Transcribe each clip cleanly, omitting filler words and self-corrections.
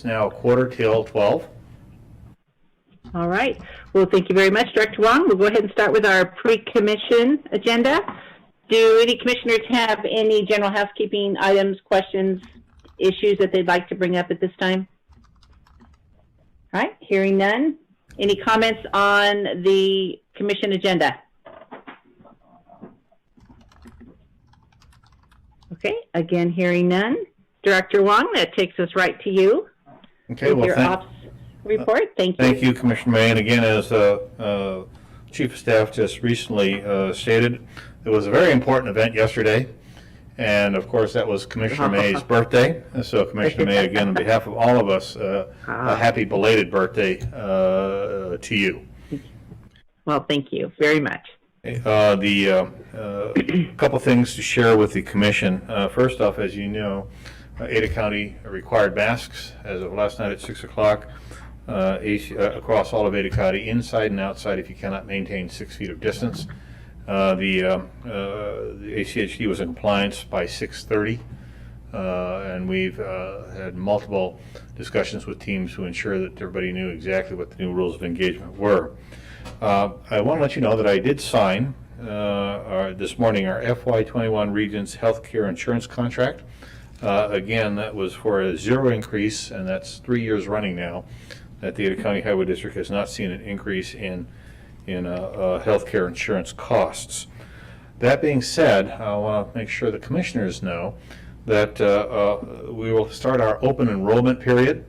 It's now 11:45. All right. Well, thank you very much, Director Wong. We'll go ahead and start with our pre-commission agenda. Do any commissioners have any general housekeeping items, questions, issues that they'd like to bring up at this time? All right. Hearing none. Any comments on the commission agenda? Okay. Again, hearing none. Director Wong, that takes us right to you. Okay, well, your ops report. Thank you. Thank you, Commissioner May. And again, as Chief of Staff just recently stated, it was a very important event yesterday. And of course, that was Commissioner May's birthday. And so, Commissioner May, again, on behalf of all of us, a happy belated birthday to you. Well, thank you very much. Couple things to share with the Commission. First off, as you know, Ada County required masks as of last night at 6 o'clock across all of Ada County, inside and outside, if you cannot maintain 6 feet of distance. The ACHD was in compliance by 6:30, and we've had multiple discussions with teams to ensure that everybody knew exactly what the new rules of engagement were. I want to let you know that I did sign this morning our FY21 Regions Healthcare Insurance Contract. Again, that was for a zero increase, and that's 3 years running now that the Ada County Highway District has not seen an increase in healthcare insurance costs. That being said, I want to make sure the commissioners know that we will start our open enrollment period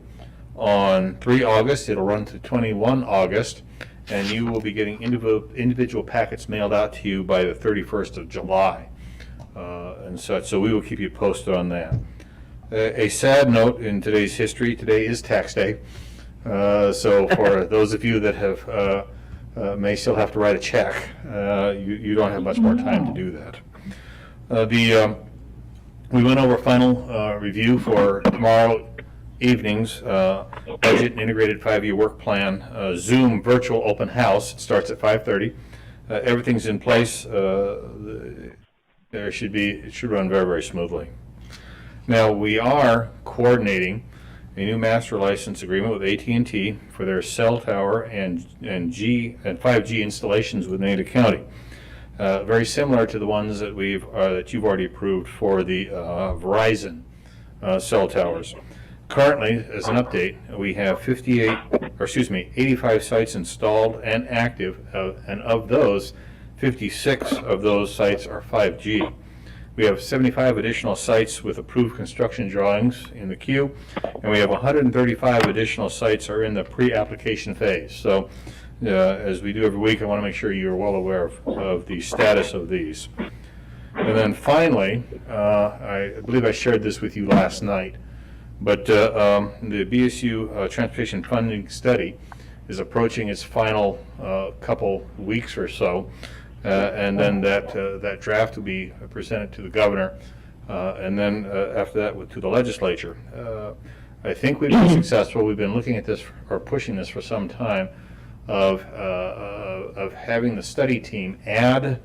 on 3 August. It'll run to 21 August, and you will be getting individual packets mailed out to you by the 31st of July. And such, so we will keep you posted on that. A sad note in today's history, today is tax day. So for those of you that have may still have to write a check, you don't have much more time to do that. We went over final review for tomorrow evening's budget and integrated 5-year work plan Zoom virtual open house. It starts at 5:30. Everything's in place. It should run very, very smoothly. Now, we are coordinating a new master license agreement with AT&T for their cell tower and 5G installations within Ada County. Very similar to the ones that that you've already approved for the Verizon cell towers. Currently, as an update, we have 85 sites installed and active, and of those, 56 of those sites are 5G. We have 75 additional sites with approved construction drawings in the queue, and we have 135 additional sites are in the pre-application phase. So, as we do every week, I want to make sure you're well aware of the status of these. And then finally, I believe I shared this with you last night, but the BSU Transportation Funding Study is approaching its final couple weeks or so. And then that draft will be presented to the governor, and then after that to the legislature. I think we've been successful. We've been looking at this or pushing this for some time of having the study team add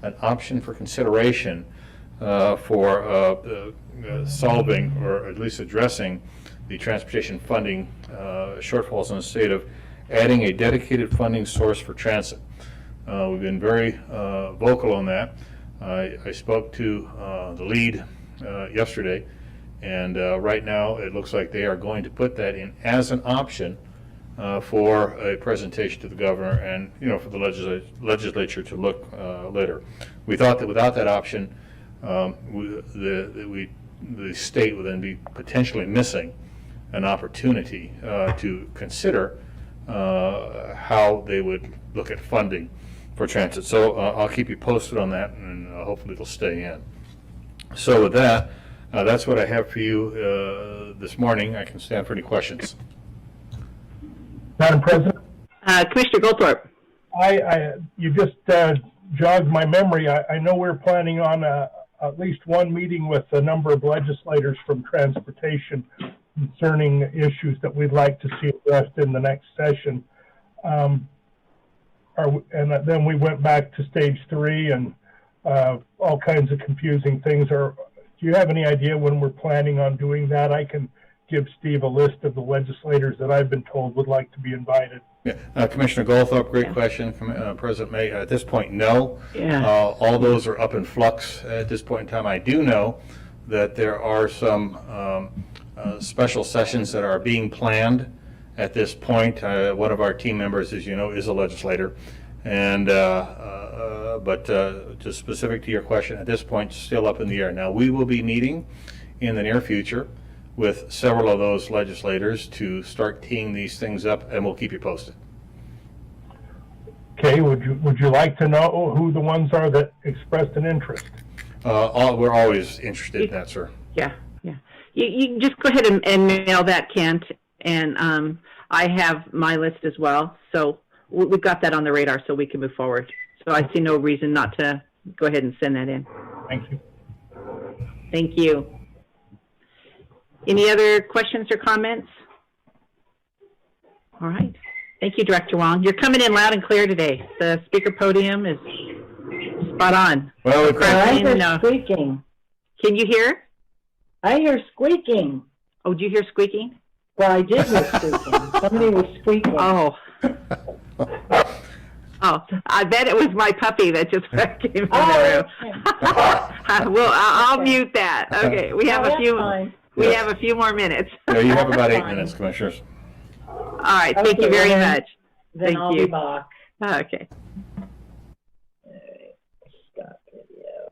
an option for consideration for solving or at least addressing the transportation funding shortfalls in the state of adding a dedicated funding source for transit. We've been very vocal on that. I spoke to the lead yesterday, and right now it looks like they are going to put that in as an option for a presentation to the governor and for the legislature to look later. We thought that without that option, the state would then be potentially missing an opportunity to consider how they would look at funding for transit. So I'll keep you posted on that, and hopefully it'll stay in. So with that, that's what I have for you this morning. I can stand for any questions. Madam President? Commissioner Goldthorpe. You just jogged my memory. I know we're planning on at least one meeting with a number of legislators from transportation concerning issues that we'd like to see addressed in the next session. And then we went back to stage 3 and all kinds of confusing things. Do you have any idea when we're planning on doing that? I can give Steve a list of the legislators that I've been told would like to be invited. Yeah. Commissioner Goldthorpe, great question. President May, at this point, no. Yeah. All those are up in flux at this point in time. I do know that there are some special sessions that are being planned at this point. One of our team members, as you know, is a legislator. And but just specific to your question, at this point, still up in the air. Now, we will be meeting in the near future with several of those legislators to start teeing these things up, and we'll keep you posted. Okay, would you like to know who the ones are that expressed an interest? We're always interested in that, sir. Yeah, yeah. You can just go ahead and mail that, Kent, and I have my list as well. So we've got that on the radar so we can move forward. So I see no reason not to go ahead and send that in. Thank you. Thank you. Any other questions or comments? All right. Thank you, Director Wong. You're coming in loud and clear today. The speaker podium is spot on. Well, I hear squeaking. Can you hear? I hear squeaking. Oh, do you hear squeaking? Well, I did hear squeaking. Somebody was squeaking. Oh. Oh, I bet it was my puppy that just came in the room. Well, I'll mute that. Okay, we have a few. Fine. We have a few more minutes. Yeah, you have about 8 minutes, Commissioners. All right, thank you very much. Then Thank I'll you. be back. Okay. Stop video.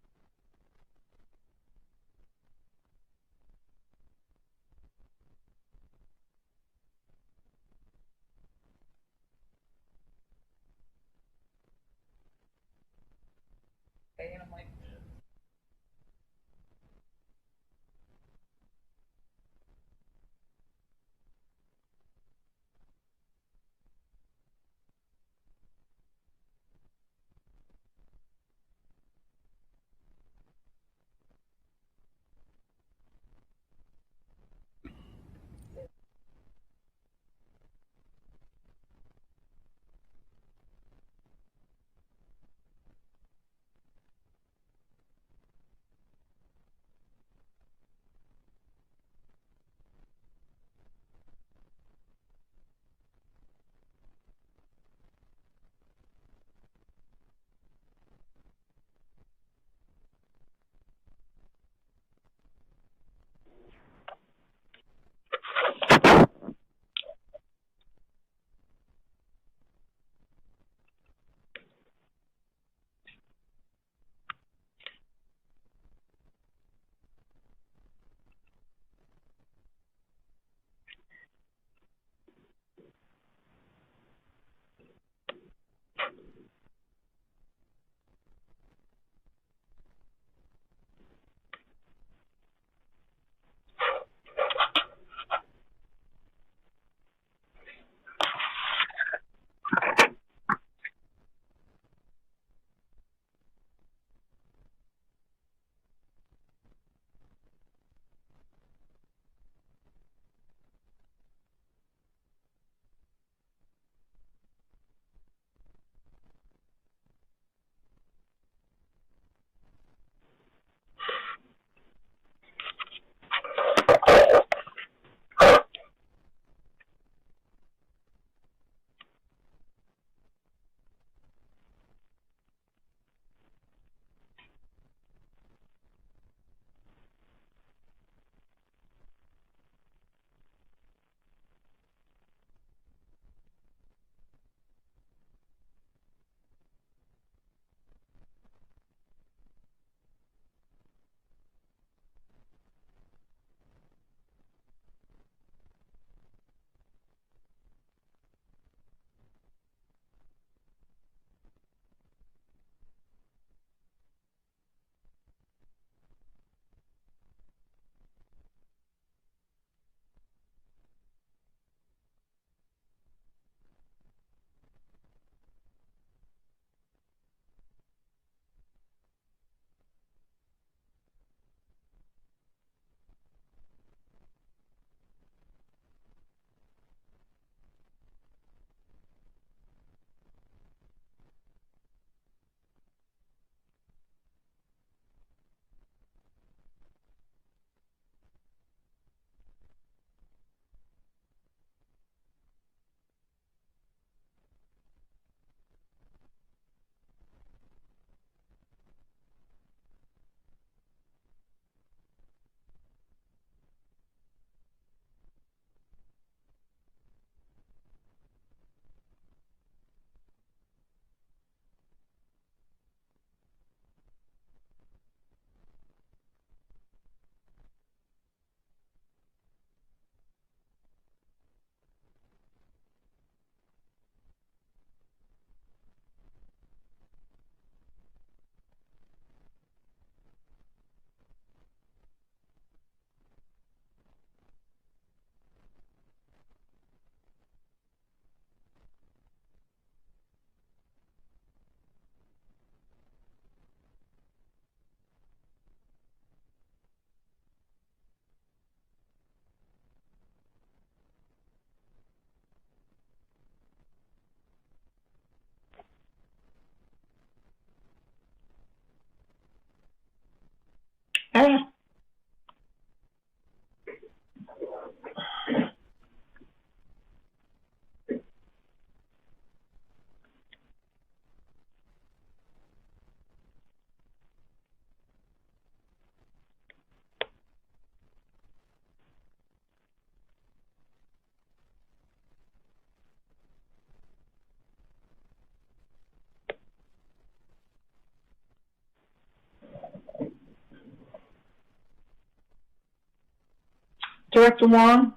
Director Wong?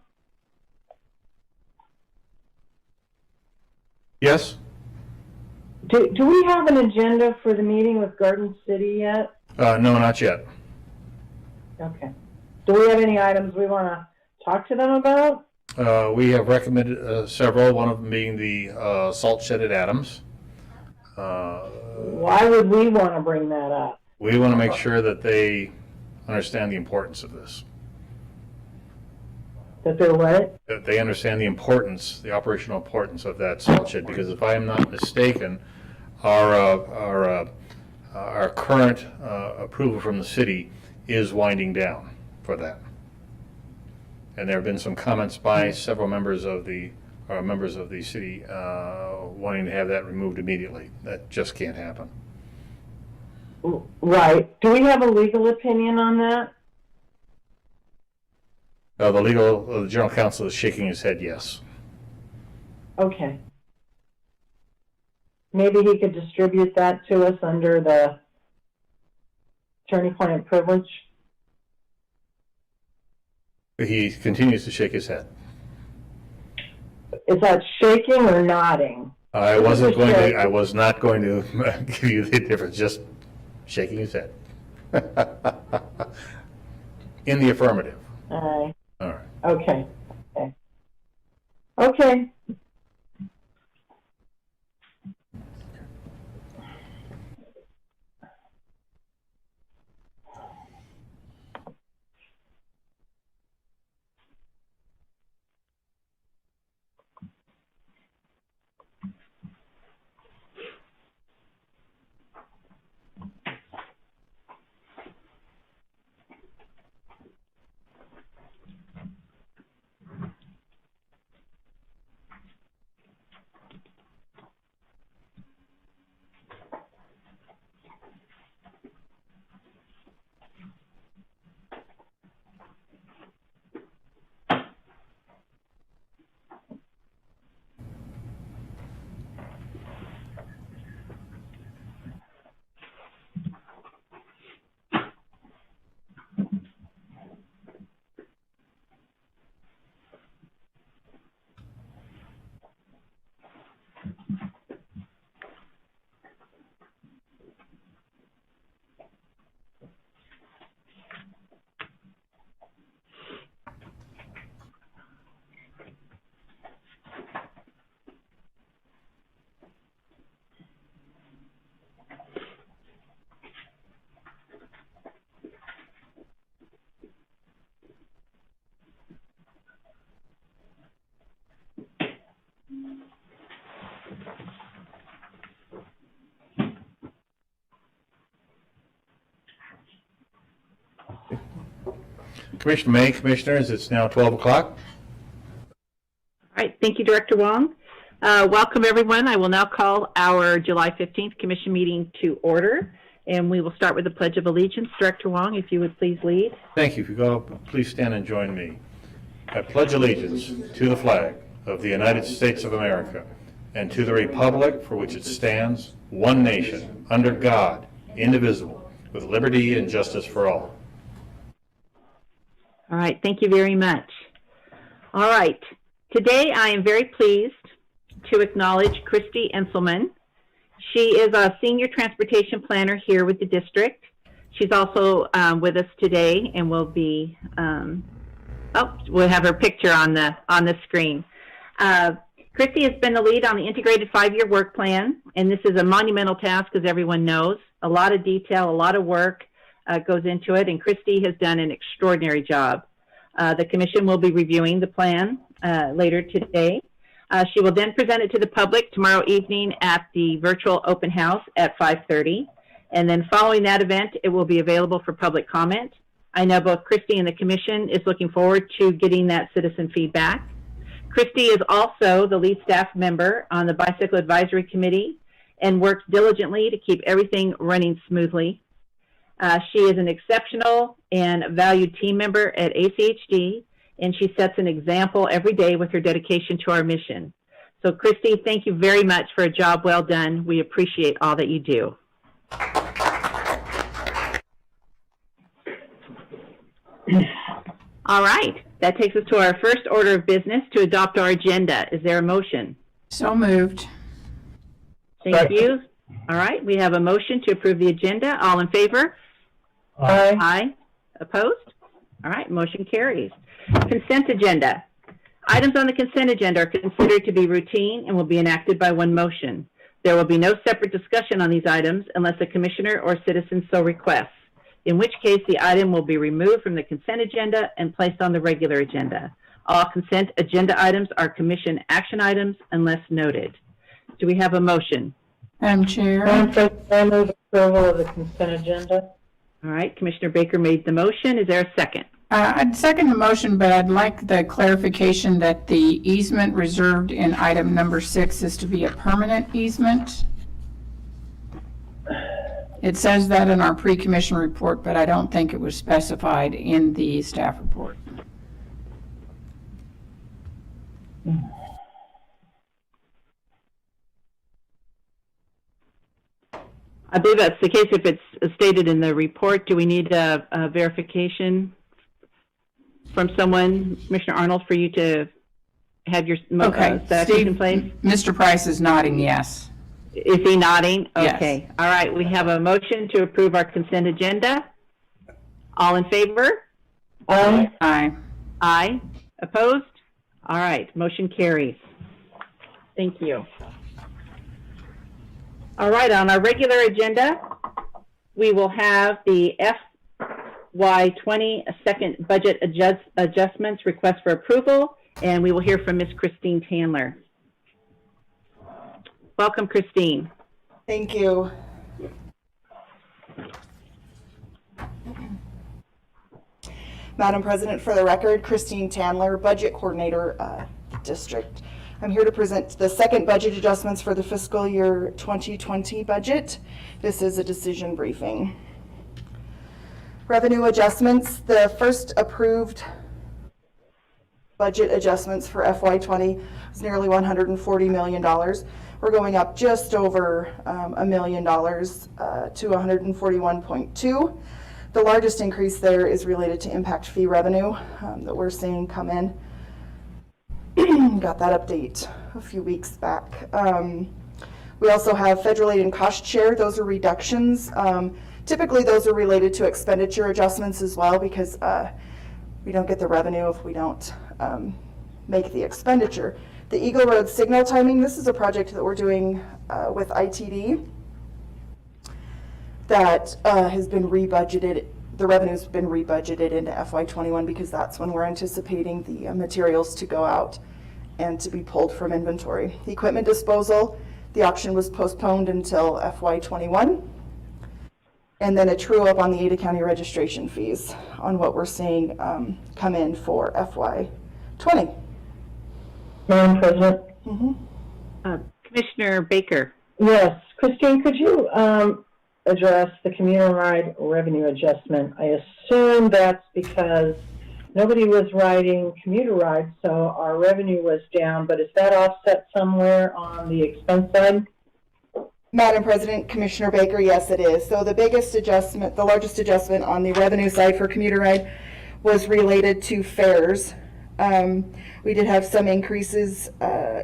Yes? Do we have an agenda for the meeting with Garden City yet? No, not yet. Okay. Do we have any items we want to talk to them about? We have recommended several, one of them being the salt shed at Adams. Why would we want to bring that up? We want to make sure that they understand the importance of this. That they're what? That they understand the importance, the operational importance of that salt shed, because if I am not mistaken, our current approval from the city is winding down for that. And there have been some comments by several members of the city wanting to have that removed immediately. That just can't happen. Right. Do we have a legal opinion on that? The general counsel is shaking his head yes. Okay. Maybe he could distribute that to us under the attorney-client privilege. He continues to shake his head. Is that shaking or nodding? I was not going to give you the difference, just shaking his head. In the affirmative. All right. All right. Okay. Okay. Okay. Commissioner May, Commissioners, it's now 12 o'clock. All right, thank you, Director Wong. Welcome, everyone. I will now call our July 15th Commission meeting to order, and we will start with the Pledge of Allegiance. Director Wong, if you would please lead. Thank you. If you go, please stand and join me. I pledge allegiance to the flag of the United States of America and to the republic for which it stands, one nation, under God, indivisible, with liberty and justice for all. All right, thank you very much. All right, today I am very pleased to acknowledge Christy Enselman. She is a senior transportation planner here with the district. She's also with us today, and we'll be, we'll have her picture on the screen. Christy has been the lead on the integrated 5-year work plan, and this is a monumental task, as everyone knows. A lot of detail, a lot of work goes into it, and Christy has done an extraordinary job. The Commission will be reviewing the plan later today. She will then present it to the public tomorrow evening at the virtual open house at 5:30. And then following that event, it will be available for public comment. I know both Christy and the Commission is looking forward to getting that citizen feedback. Christy is also the lead staff member on the Bicycle Advisory Committee and works diligently to keep everything running smoothly. She is an exceptional and valued team member at ACHD, and she sets an example every day with her dedication to our mission. So, Christy, thank you very much for a job well done. We appreciate all that you do. All right. that takes us to our first order of business to adopt our agenda. Is there a motion? So moved. Thank Second. you. All right, we have a motion to approve the agenda. All in favor? Aye. Aye. Opposed? All right, motion carries. Consent agenda. Items on the consent agenda are considered to be routine and will be enacted by one motion. There will be no separate discussion on these items unless a commissioner or citizen so requests, in which case the item will be removed from the consent agenda and placed on the regular agenda. All consent agenda items are commission action items unless noted. Do we have a motion? Madam Chair, Madam President, I move approval of the consent agenda. All right, Commissioner Baker made the motion. Is there a second? I'd second the motion, but I'd like the clarification that the easement reserved in item number 6 is to be a permanent easement. It says that in our pre-commission report, but I don't think it was specified in the staff report. I believe that's the case if it's stated in the report. Do we need a verification from someone, Commissioner Arnold, for you to have your status Steve, in place? Mr. Price is nodding yes. Is he nodding? Yes. Okay. All right. We have a motion to approve our consent agenda. All in favor? Aye. Aye. Aye. Opposed? All right. Motion carries. Thank you. All right. On our regular agenda, we will have the FY20 second budget adjustments request for approval, and we will hear from Ms. Christine Tandler. Welcome, Christine. Thank you. Madam President, for the record, Christine Tandler, Budget Coordinator, District. I'm here to present the second budget adjustments for the fiscal year 2020 budget. This is a decision briefing. Revenue adjustments, the first approved budget adjustments for FY20 was nearly $140 million. We're going up just over $1 million to 141.2. The largest increase there is related to impact fee revenue that we're seeing come in. Got that update a few weeks back. We also have federal aid and cost share. Those are reductions. Typically, those are related to expenditure adjustments as well because we don't get the revenue if we don't make the expenditure. The Eagle Road signal timing, this is a project that we're doing with ITD that has been rebudgeted. The revenue's been rebudgeted into FY21 because that's when we're anticipating the materials to go out and to be pulled from inventory. The equipment disposal, the auction was postponed until FY21. And then a true up on the Ada County registration fees on what we're seeing come in for FY20. Madam President? Commissioner Baker. Yes. Christine, could you address the Commuteride revenue adjustment? I assume that's because nobody was riding Commuteride, so our revenue was down, but is that offset somewhere on the expense side? Madam President, Commissioner Baker, yes, it is. So the biggest adjustment, the largest adjustment on the revenue side for Commuteride was related to fares. We did have some increases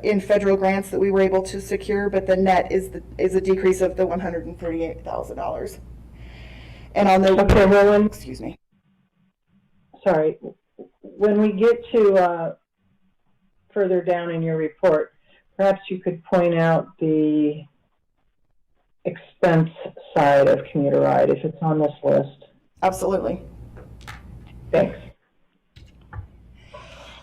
in federal grants that we were able to secure, but the net is a decrease of the $138,000. And on the Okay, well, excuse me. Sorry, when we get to further down in your report, perhaps you could point out the expense side of Commuteride if it's on this list. Absolutely. Thanks.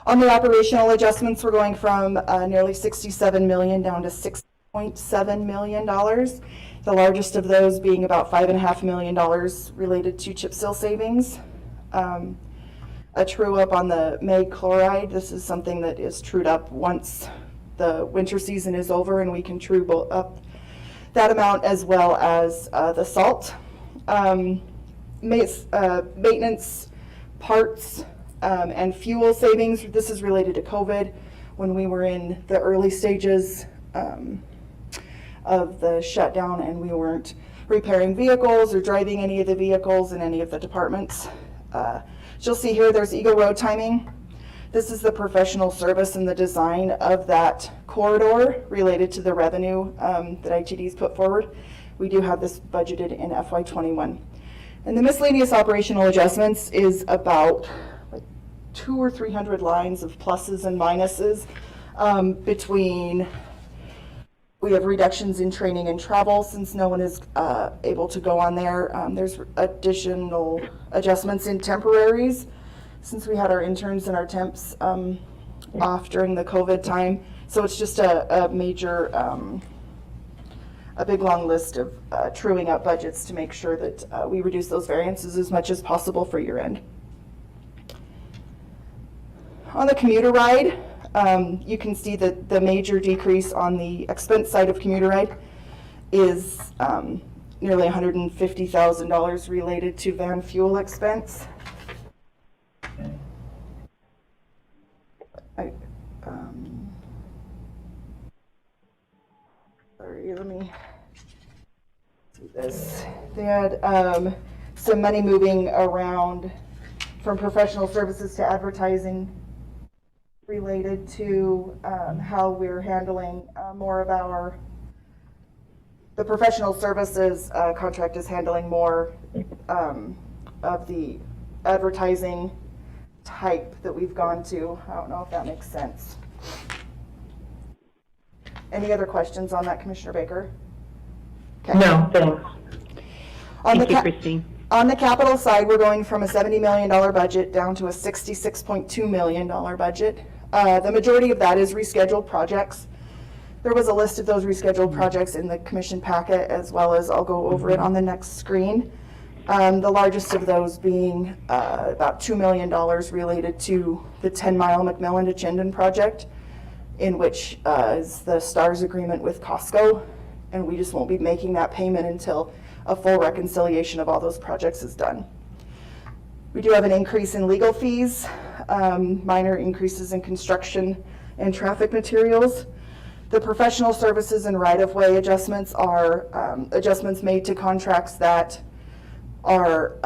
On the operational adjustments, we're going from nearly $67 million down to $6.7 million. The largest of those being about $5.5 million related to chip seal savings. A true up on the mag chloride. This is something that is trued up once the winter season is over, and we can true up that amount as well as the salt. Maintenance parts and fuel savings. This is related to COVID when we were in the early stages of the shutdown and we weren't repairing vehicles or driving any of the vehicles in any of the departments. You'll see here there's Eagle Road timing. This is the professional service and the design of that corridor related to the revenue that ITD's put forward. We do have this budgeted in FY21. And the miscellaneous operational adjustments is about like 200 or 300 lines of pluses and minuses between. We have reductions in training and travel since no one is able to go on there. There's additional adjustments in temporaries since we had our interns and our temps off during the COVID time. So it's just a major, a big long list of truing up budgets to make sure that we reduce those variances as much as possible for year end. On the Commuteride, you can see that the major decrease on the expense side of Commuteride is nearly $150,000 related to van fuel expense. Sorry, let me do this. They had some money moving around from professional services to advertising related to how we're handling more of the professional services contract is handling more of the advertising type that we've gone to. I don't know if that makes sense. Any other questions on that, Commissioner Baker? Okay. No, thanks. Thank you, Christine. On the capital side, we're going from a $70 million budget down to a $66.2 million budget. The majority of that is rescheduled projects. There was a list of those rescheduled projects in the commission packet, as well as I'll go over it on the next screen. The largest of those being about $2 million related to the 10-mile McMillan to Chinden project, in which is the STARS agreement with Costco, and we just won't be making that payment until a full reconciliation of all those projects is done. We do have an increase in legal fees, minor increases in construction and traffic materials. The professional services and right-of-way adjustments are adjustments made to contracts that are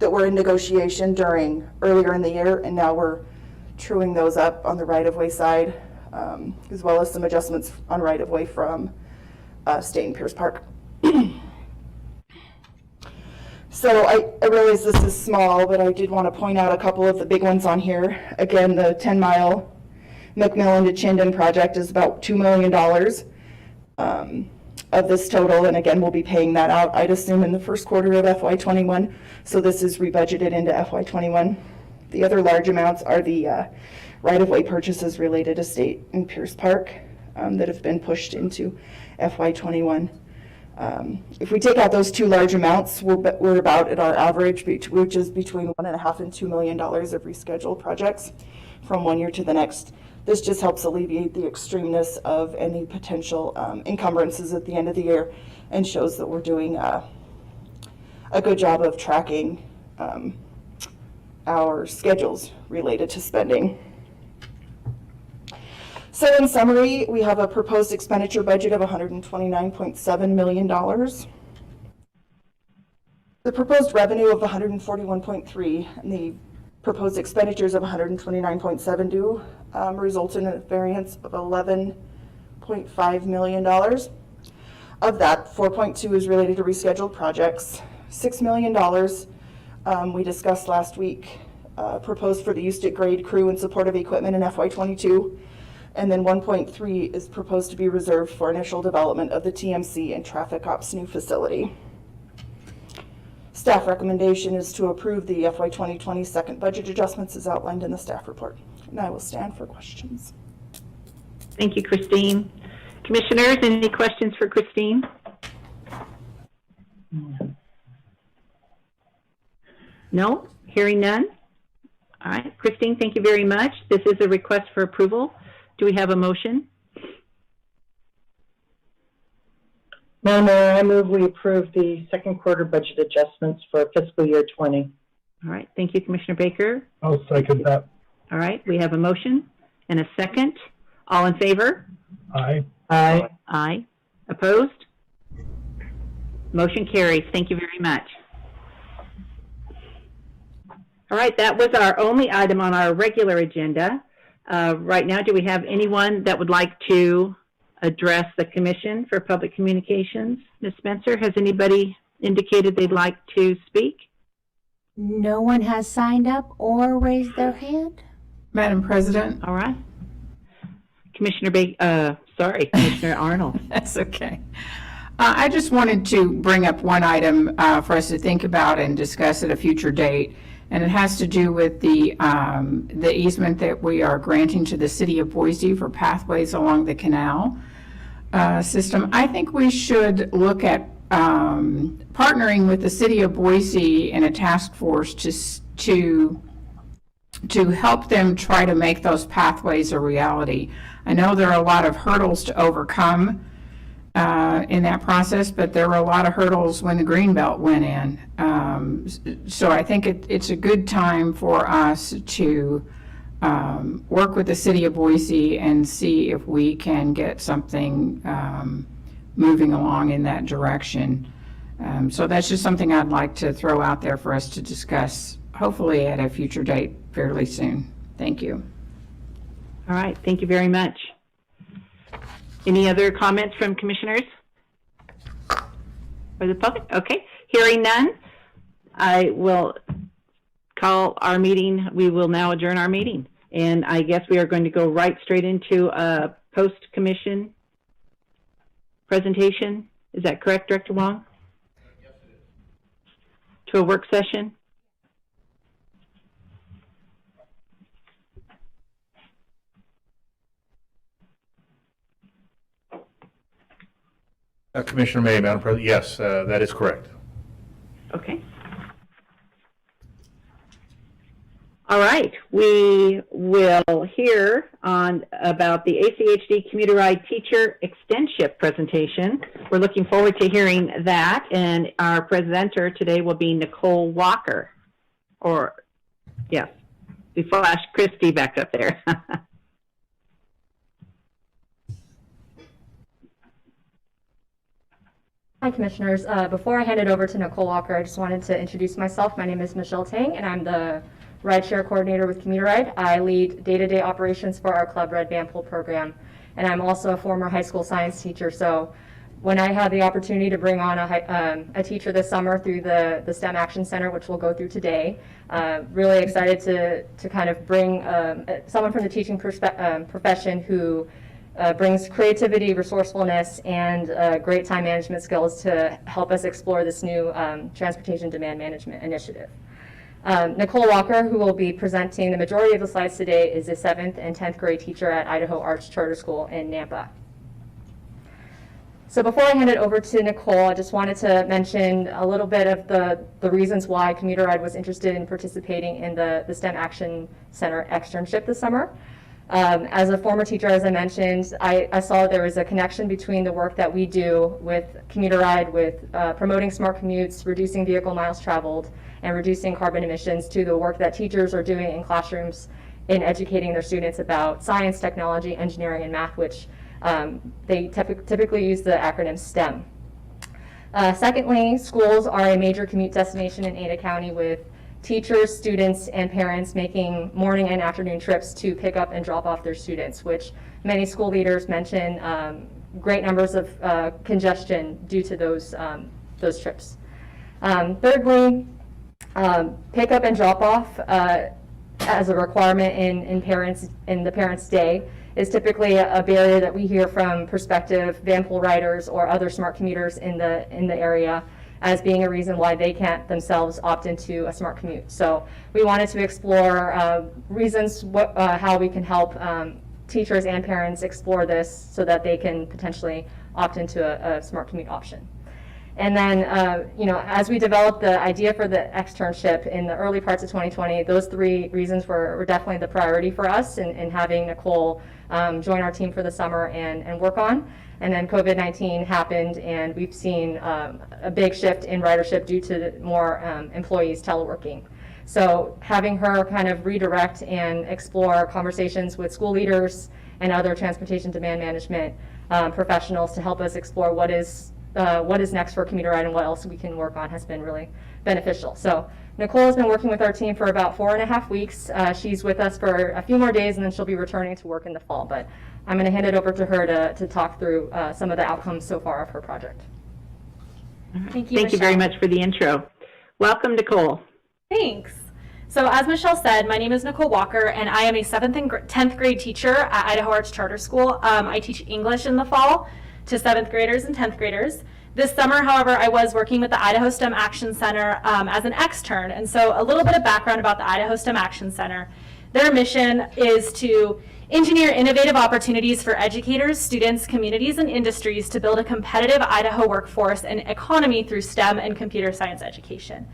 that were in negotiation earlier in the year, and now we're truing those up on the right-of-way side, as well as some adjustments on right-of-way from State and Pierce Park. So I realize this is small, but I did want to point out a couple of the big ones on here. Again, the 10-mile McMillan to Chinden project is about $2 million of this total, and again, we'll be paying that out, I'd assume, in the first quarter of FY21. So this is rebudgeted into FY21. The other large amounts are the right-of-way purchases related to State and Pierce Park that have been pushed into FY21. If we take out those two large amounts, we're about at our average, which is between $1.5 and $2 million of rescheduled projects from one year to the next. This just helps alleviate the extremeness of any potential encumbrances at the end of the year, and shows that we're doing a good job of tracking our schedules related to spending. So in summary, we have a proposed expenditure budget of $129.7 million. The proposed revenue of $141.3 and the proposed expenditures of $129.7 do result in a variance of $11.5 million. Of that, 4.2 is related to rescheduled projects. $6 million we discussed last week, proposed for the Houston grade crew and supportive equipment in FY22. And then 1.3 is proposed to be reserved for initial development of the TMC and traffic ops new facility. Staff recommendation is to approve the FY2020 second budget adjustments as outlined in the staff report. And I will stand for questions. Thank you, Christine. Commissioners, any questions for Christine? No? Hearing none? All right, Christine, thank you very much. This is a request for approval. Do we have a motion? Madam Mayor, I move we approve the second quarter budget adjustments for fiscal year 20. All right, thank you, Commissioner Baker. I'll second that. All right, we have a motion and a second. All in favor? Aye. Aye. Aye. Opposed? Motion carries. Thank you very much. All right, that was our only item on our regular agenda. Right now, do we have anyone that would like to address the Commission for Public Communications? Ms. Spencer, has anybody indicated they'd like to speak? No one has signed up or raised their hand. Madam President? All right. Commissioner Arnold. That's okay. I just wanted to bring up one item for us to think about and discuss at a future date, and it has to do with the easement that we are granting to the city of Boise for pathways along the canal system. I think we should look at partnering with the city of Boise in a task force to help them try to make those pathways a reality. I know there are a lot of hurdles to overcome in that process, but there were a lot of hurdles when the Greenbelt went in. So I think it's a good time for us to work with the city of Boise and see if we can get something moving along in that direction. So that's just something I'd like to throw out there for us to discuss, hopefully at a future date fairly soon. Thank you. All right, thank you very much. Any other comments from commissioners or the public? Okay, hearing none, I will call our meeting. We will now adjourn our meeting. And I guess we are going to go right straight into a post-commission presentation. Is that correct, Director Wong? Yes, it is. To a work session? Commissioner May, Madam President, yes, that is correct. Okay. All right, we will hear about the ACHD Commuteride Teacher Extendship presentation. We're looking forward to hearing that, and our presenter today will be Nicole Walker. Yes, we flash Christy back up there. Hi, Commissioners. Before I hand it over to Nicole Walker, I just wanted to introduce myself. My name is Michelle Tang, and I'm the Rideshare Coordinator with Commuteride. I lead day-to-day operations for our Club Red Van Pool program, and I'm also a former high school science teacher. So when I had the opportunity to bring on a teacher this summer through the STEM Action Center, which we'll go through today, really excited to kind of bring someone from the teaching profession who brings creativity, resourcefulness, and great time management skills to help us explore this new transportation demand management initiative. Nicole Walker, who will be presenting the majority of the slides today, is a 7th and 10th grade teacher at Idaho Arts Charter School in Nampa. So before I hand it over to Nicole, I just wanted to mention a little bit of the reasons why Commuteride was interested in participating in the STEM Action Center externship this summer. As a former teacher, as I mentioned, I saw there was a connection between the work that we do with Commuteride, with promoting smart commutes, reducing vehicle miles traveled, and reducing carbon emissions, to the work that teachers are doing in classrooms in educating their students about science, technology, engineering, and math, which they typically use the acronym STEM. Secondly, schools are a major commute destination in Ada County, with teachers, students, and parents making morning and afternoon trips to pick up and drop off their students, which many school leaders mention great numbers of congestion due to those trips. Thirdly, pick up and drop off as a requirement in the parents' day is typically a barrier that we hear from prospective van pool riders or other smart commuters in the area as being a reason why they can't themselves opt into a smart commute. So we wanted to explore reasons how we can help teachers and parents explore this so that they can potentially opt into a smart commute option. And then, as we developed the idea for the externship in the early parts of 2020, those 3 reasons were definitely the priority for us in having Nicole join our team for the summer and work on. And then COVID-19 happened, and we've seen a big shift in ridership due to more employees teleworking. So having her kind of redirect and explore conversations with school leaders and other transportation demand management professionals to help us explore what is what is next for Commuteride and what else we can work on has been really beneficial. So Nicole has been working with our team for about 4.5 weeks. She's with us for a few more days, and then she'll be returning to work in the fall. But I'm going to hand it over to her to talk through some of the outcomes so far of her project. Thank you very much for the intro. Welcome, Nicole. Thanks. So as Michelle said, my name is Nicole Walker, and I am a 7th and 10th grade teacher at Idaho Arts Charter School. I teach English in the fall to 7th graders and 10th graders. This summer, however, I was working with the Idaho STEM Action Center as an extern. And so a little bit of background about the Idaho STEM Action Center. Their mission is to engineer innovative opportunities for educators, students, communities, and industries to build a competitive Idaho workforce and economy through STEM and computer science education.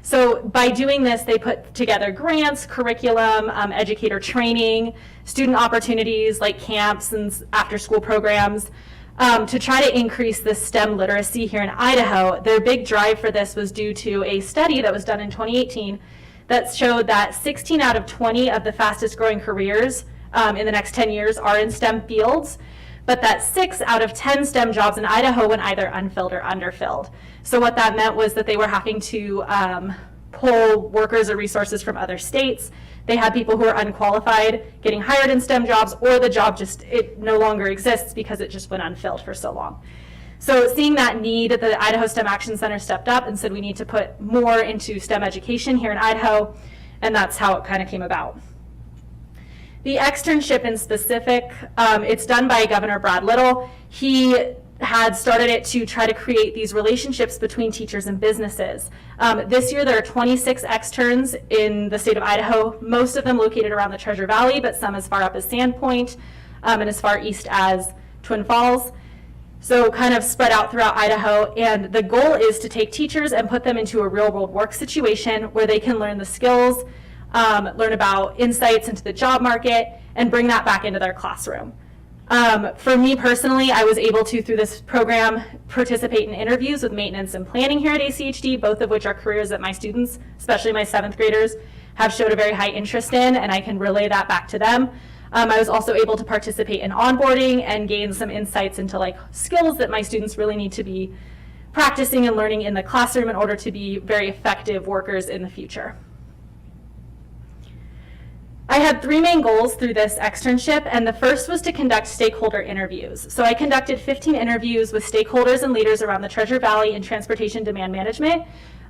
So by doing this, they put together grants, curriculum, educator training, student opportunities like camps and after-school programs to try to increase the STEM literacy here in Idaho. Their big drive for this was due to a study that was done in 2018 that showed that 16 out of 20 of the fastest growing careers in the next 10 years are in STEM fields, but that 6 out of 10 STEM jobs in Idaho went either unfilled or underfilled. So what that meant was that they were having to pull workers or resources from other states. They had people who are unqualified getting hired in STEM jobs, or the job it no longer exists because it just went unfilled for so long. So seeing that need, the Idaho STEM Action Center stepped up and said we need to put more into STEM education here in Idaho, and that's how it kind of came about. The externship in specific, it's done by Governor Brad Little. He had started it to try to create these relationships between teachers and businesses. This year there are 26 externs in the state of Idaho, most of them located around the Treasure Valley, but some as far up as Sandpoint and as far east as Twin Falls. So kind of spread out throughout Idaho, and the goal is to take teachers and put them into a real world work situation where they can learn the skills, learn about insights into the job market, and bring that back into their classroom. For me personally, I was able to, through this program, participate in interviews with maintenance and planning here at ACHD, both of which are careers that my students, especially my 7th graders, have showed a very high interest in, and I can relay that back to them. I was also able to participate in onboarding and gain some insights into skills that my students really need to be practicing and learning in the classroom in order to be very effective workers in the future. I had 3 main goals through this externship, and the first was to conduct stakeholder interviews. So I conducted 15 interviews with stakeholders and leaders around the Treasure Valley in transportation demand management.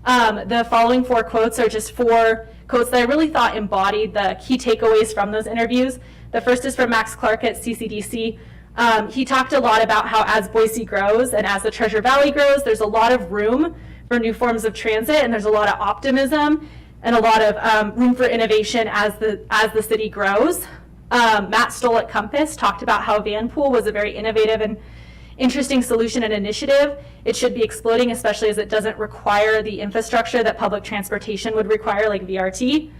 The following 4 quotes are just 4 quotes that I really thought embodied the key takeaways from those interviews. The first is from Max Clark at CCDC. He talked a lot about how as Boise grows and as the Treasure Valley grows, there's a lot of room for new forms of transit, and there's a lot of optimism and a lot of room for innovation as the city grows. Matt Stoll at Compass talked about how Vanpool was a very innovative and interesting solution and initiative. It should be exploding, especially as it doesn't require the infrastructure that public transportation would require, like VRT.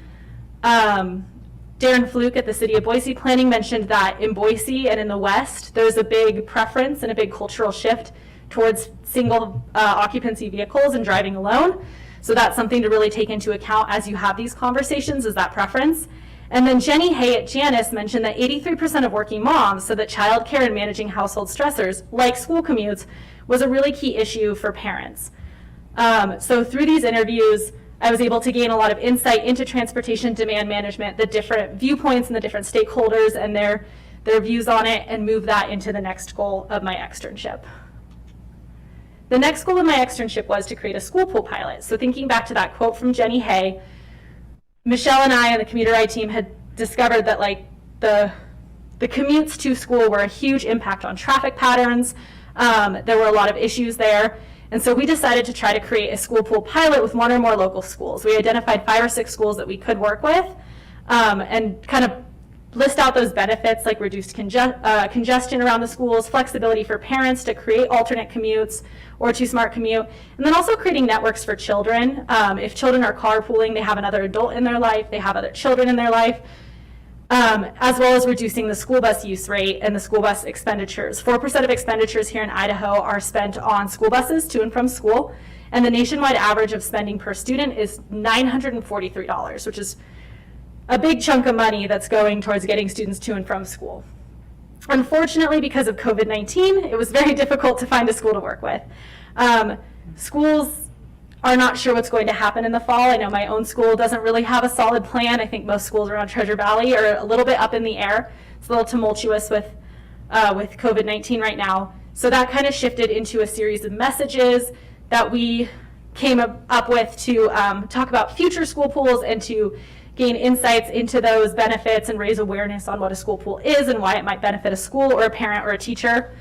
Darren Fluke at the City of Boise Planning mentioned that in Boise and in the West, there's a big preference and a big cultural shift towards single occupancy vehicles and driving alone. So that's something to really take into account as you have these conversations, is that preference. And then Jenny Hay at Janus mentioned that 83% of working moms said that childcare and managing household stressors, like school commutes, was a really key issue for parents. So through these interviews, I was able to gain a lot of insight into transportation demand management, the different viewpoints and the different stakeholders and their views on it, and move that into the next goal of my externship. The next goal of my externship was to create a school pool pilot. So thinking back to that quote from Jenny Hay, Michelle and I and the Commuteride team had discovered that the commutes to school were a huge impact on traffic patterns. There were a lot of issues there. And so we decided to try to create a school pool pilot with 1 or more local schools. We identified 5 or 6 schools that we could work with and kind of list out those benefits like reduced congestion around the schools, flexibility for parents to create alternate commutes or to smart commute, and then also creating networks for children. If children are carpooling, they have another adult in their life, they have other children in their life, as well as reducing the school bus use rate and the school bus expenditures. 4% of expenditures here in Idaho are spent on school buses to and from school, and the nationwide average of spending per student is $943, which is a big chunk of money that's going towards getting students to and from school. Unfortunately, because of COVID-19, it was very difficult to find a school to work with. Schools are not sure what's going to happen in the fall. I know my own school doesn't really have a solid plan. I think most schools around Treasure Valley are a little bit up in the air. It's a little tumultuous with COVID-19 right now. So that kind of shifted into a series of messages that we came up with to talk about future school pools and to gain insights into those benefits and raise awareness on what a school pool is and why it might benefit a school or a parent or a teacher.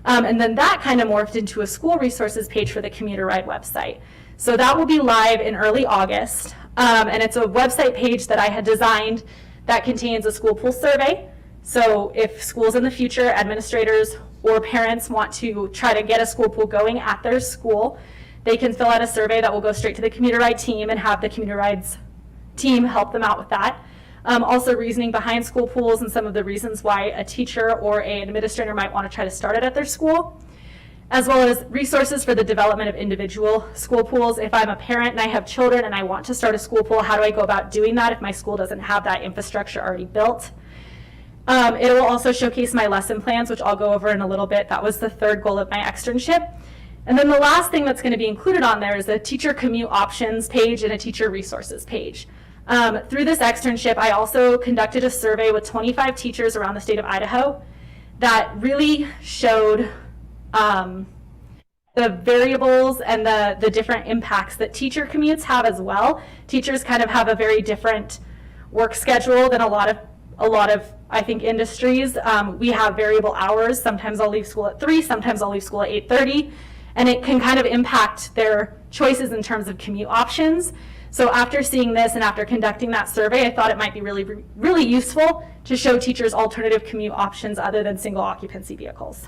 And then that kind of morphed into a school resources page for the Commuteride website. So that will be live in early August. And it's a website page that I had designed that contains a school pool survey. So if schools in the future, administrators or parents want to try to get a school pool going at their school, they can fill out a survey that will go straight to the Commuteride team and have the Commuteride's team help them out with that. Also reasoning behind school pools and some of the reasons why a teacher or an administrator might want to try to start it at their school, as well as resources for the development of individual school pools. If I'm a parent and I have children and I want to start a school pool, how do I go about doing that if my school doesn't have that infrastructure already built? It will also showcase my lesson plans, which I'll go over in a little bit. That was the third goal of my externship. And then the last thing that's going to be included on there is a teacher commute options page and a teacher resources page. Through this externship, I also conducted a survey with 25 teachers around the state of Idaho that really showed the variables and the different impacts that teacher commutes have as well. Teachers kind of have a very different work schedule than a lot of I think industries. We have variable hours. Sometimes I'll leave school at 3, sometimes I'll leave school at 8:30, and it can kind of impact their choices in terms of commute options. So after seeing this and after conducting that survey, I thought it might be really useful to show teachers alternative commute options other than single occupancy vehicles.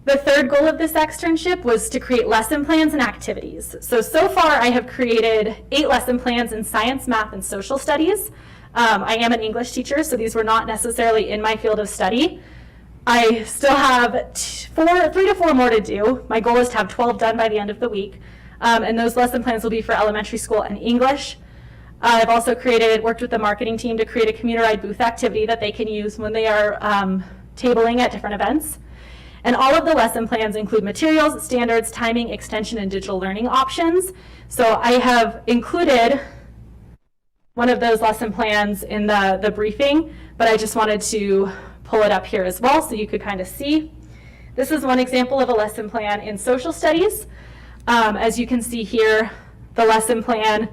The third goal of this externship was to create lesson plans and activities. So far I have created 8 lesson plans in science, math, and social studies. I am an English teacher, so these were not necessarily in my field of study. I still have 3 to 4 more to do. My goal is to have 12 done by the end of the week. And those lesson plans will be for elementary school and English. I've also worked with the marketing team to create a Commuteride booth activity that they can use when they are tabling at different events. And all of the lesson plans include materials, standards, timing, extension, and digital learning options. So I have included one of those lesson plans in the briefing, but I just wanted to pull it up here as well so you could kind of see. This is one example of a lesson plan in social studies. As you can see here, the lesson plan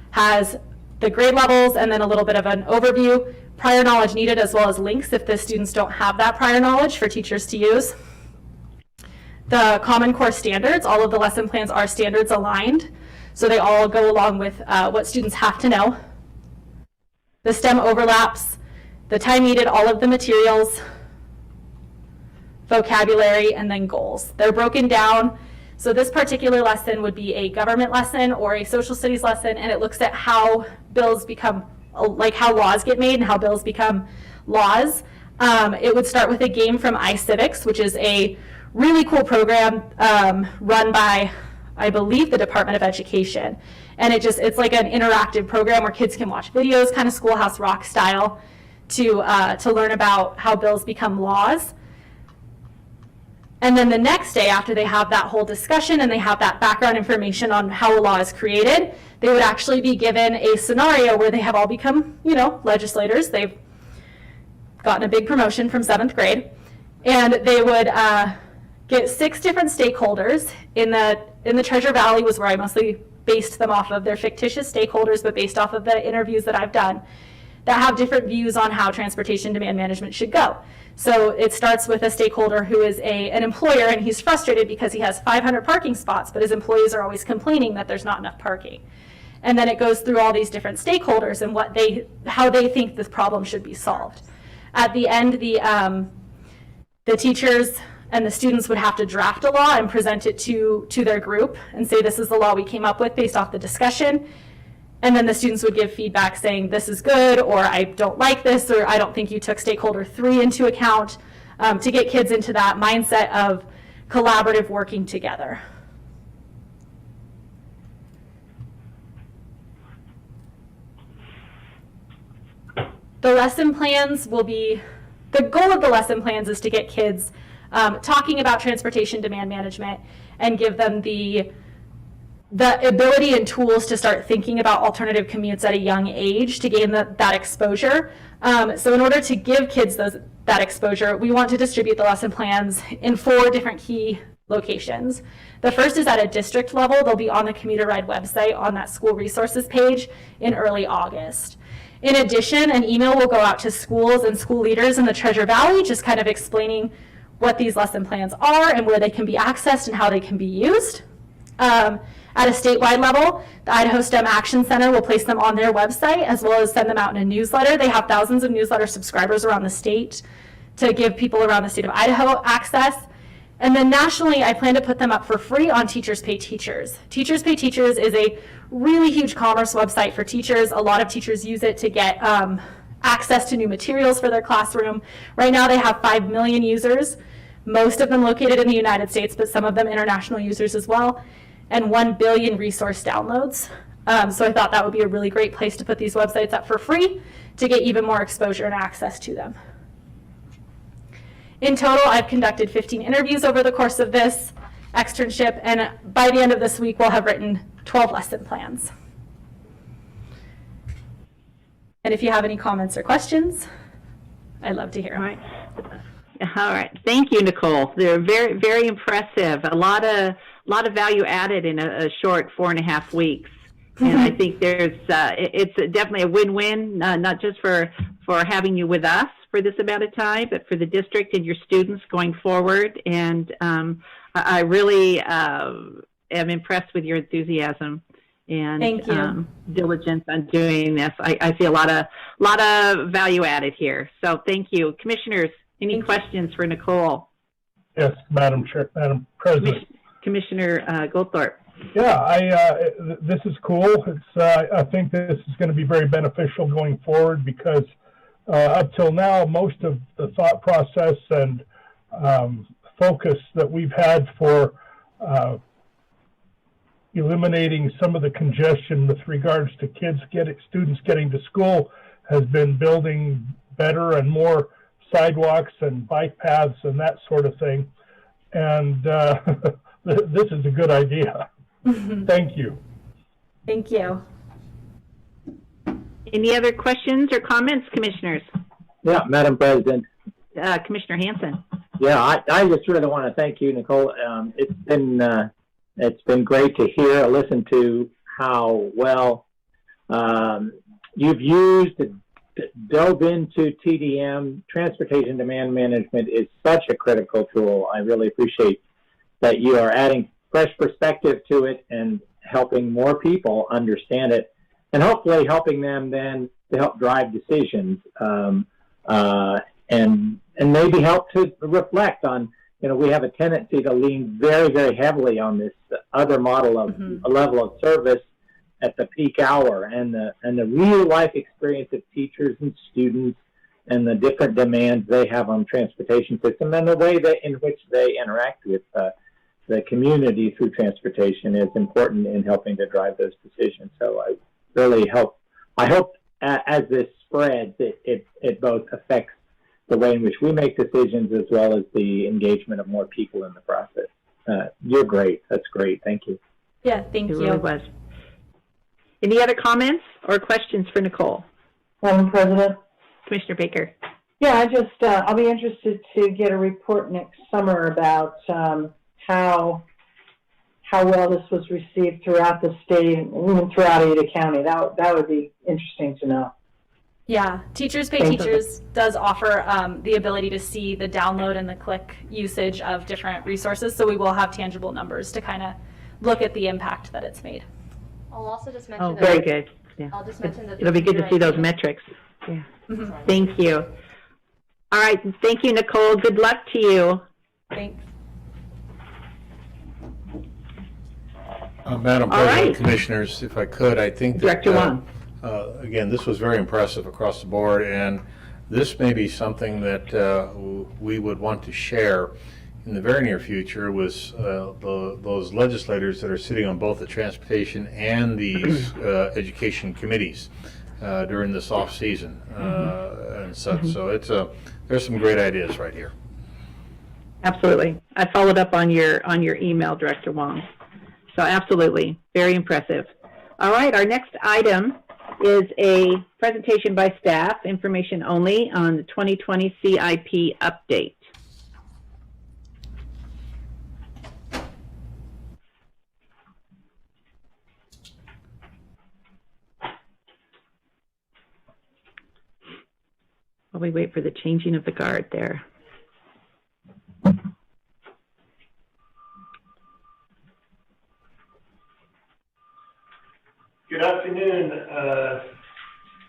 has the grade levels and then a little bit of an overview, prior knowledge needed, as well as links if the students don't have that prior knowledge for teachers to use. The Common Core standards, all of the lesson plans are standards aligned, so they all go along with what students have to know. The STEM overlaps, the time needed, all of the materials, vocabulary, and then goals. They're broken down. So this particular lesson would be a government lesson or a social studies lesson, and it looks at how bills become, like how laws get made and how bills become laws. It would start with a game from iCivics, which is a really cool program run by, I believe, the Department of Education. And it's like an interactive program where kids can watch videos, kind of Schoolhouse Rock style, to learn about how bills become laws. And then the next day, after they have that whole discussion and they have that background information on how a law is created, they would actually be given a scenario where they have all become, legislators. They've gotten a big promotion from 7th grade. And they would get 6 different stakeholders. In the Treasure Valley was where I mostly based them off of. Their fictitious stakeholders, but based off of the interviews that I've done, that have different views on how transportation demand management should go. So it starts with a stakeholder who is an employer, and he's frustrated because he has 500 parking spots, but his employees are always complaining that there's not enough parking. And then it goes through all these different stakeholders and how they think this problem should be solved. At the end, the teachers and the students would have to draft a law and present it to their group and say, this is the law we came up with based off the discussion. And then the students would give feedback saying, this is good, or I don't like this, or I don't think you took stakeholder 3 into account, to get kids into that mindset of collaborative working together. The lesson plans will be, the goal of the lesson plans is to get kids talking about transportation demand management and give them the ability and tools to start thinking about alternative commutes at a young age to gain that exposure. So in order to give kids that exposure, we want to distribute the lesson plans in 4 different key locations. The first is at a district level. They'll be on the Commuteride website on that school resources page in early August. In addition, an email will go out to schools and school leaders in the Treasure Valley, just kind of explaining what these lesson plans are and where they can be accessed and how they can be used. At a statewide level, the Idaho STEM Action Center will place them on their website as well as send them out in a newsletter. They have thousands of newsletter subscribers around the state to give people around the state of Idaho access. And then nationally, I plan to put them up for free on Teachers Pay Teachers. Teachers Pay Teachers is a really huge commerce website for teachers. A lot of teachers use it to get access to new materials for their classroom. Right now, they have 5 million users, most of them located in the United States, but some of them international users as well, and 1 billion resource downloads. So I thought that would be a really great place to put these websites up for free to get even more exposure and access to them. In total, I've conducted 15 interviews over the course of this externship, and by the end of this week, we'll have written 12 lesson plans. And if you have any comments or questions, I'd love to hear them. All right. Thank you, Nicole. They're very, very impressive. A lot of value added in a short 4.5 weeks. And I think it's definitely a win-win, not just for having you with us for this amount of time, but for the district and your students going forward. And I really am impressed with your enthusiasm and diligence on doing this. I see a lot of value added here. So thank you. Commissioners, any questions for Nicole? Yes, Madam President. Commissioner Goldthorpe. Yeah, this is cool. I think this is going to be very beneficial going forward because up till now, most of the thought process and focus that we've had for eliminating some of the congestion with regards to students getting to school has been building better and more sidewalks and bike paths and that sort of thing. And this is a good idea. Thank you. Thank you. Any other questions or comments, commissioners? Yeah, Madam President. Commissioner Hanson. Yeah, I just really want to thank you, Nicole. It's been great to hear, listen to how well you've used, dove into TDM. Transportation demand management is such a critical tool. I really appreciate that you are adding fresh perspective to it and helping more people understand it, and hopefully helping them then to help drive decisions and maybe help to reflect on, we have a tendency to lean very, very heavily on this other model of a level of service at the peak hour, and the real life experience of teachers and students and the different demands they have on transportation system and the way in which they interact with the community through transportation is important in helping to drive those decisions. So I really hope as this spreads, it both affects the way in which we make decisions as well as the engagement of more people in the process. You're great. That's great. Thank you. Yeah, thank you. It really was. Any other comments or questions for Nicole? Madam President? Commissioner Baker. Yeah, I'll be interested to get a report next summer about how well this was received throughout the state and even throughout Ada County. That would be interesting to know. Yeah, Teachers Pay Teachers does offer the ability to see the download and the click usage of different resources, so we will have tangible numbers to kind of look at the impact that it's made. I'll also just mention Oh, very good. Yeah. I'll just mention that It'll be good to see those metrics. Yeah. Thank you. All right. Thank you, Nicole. Good luck to you. Thanks. Madam All President, right. Commissioners, if I could, I think that, Director Wong. again, this was very impressive across the board, and this may be something that we would want to share in the very near future with those legislators that are sitting on both the transportation and the education committees. during this off season and such. So there's some great ideas right here. Absolutely. I followed up on your email, Director Wong. So absolutely, very impressive. All right, our next item is a presentation by staff, information only, on the 2020 CIP update. While we wait for the changing of the guard there. Good afternoon,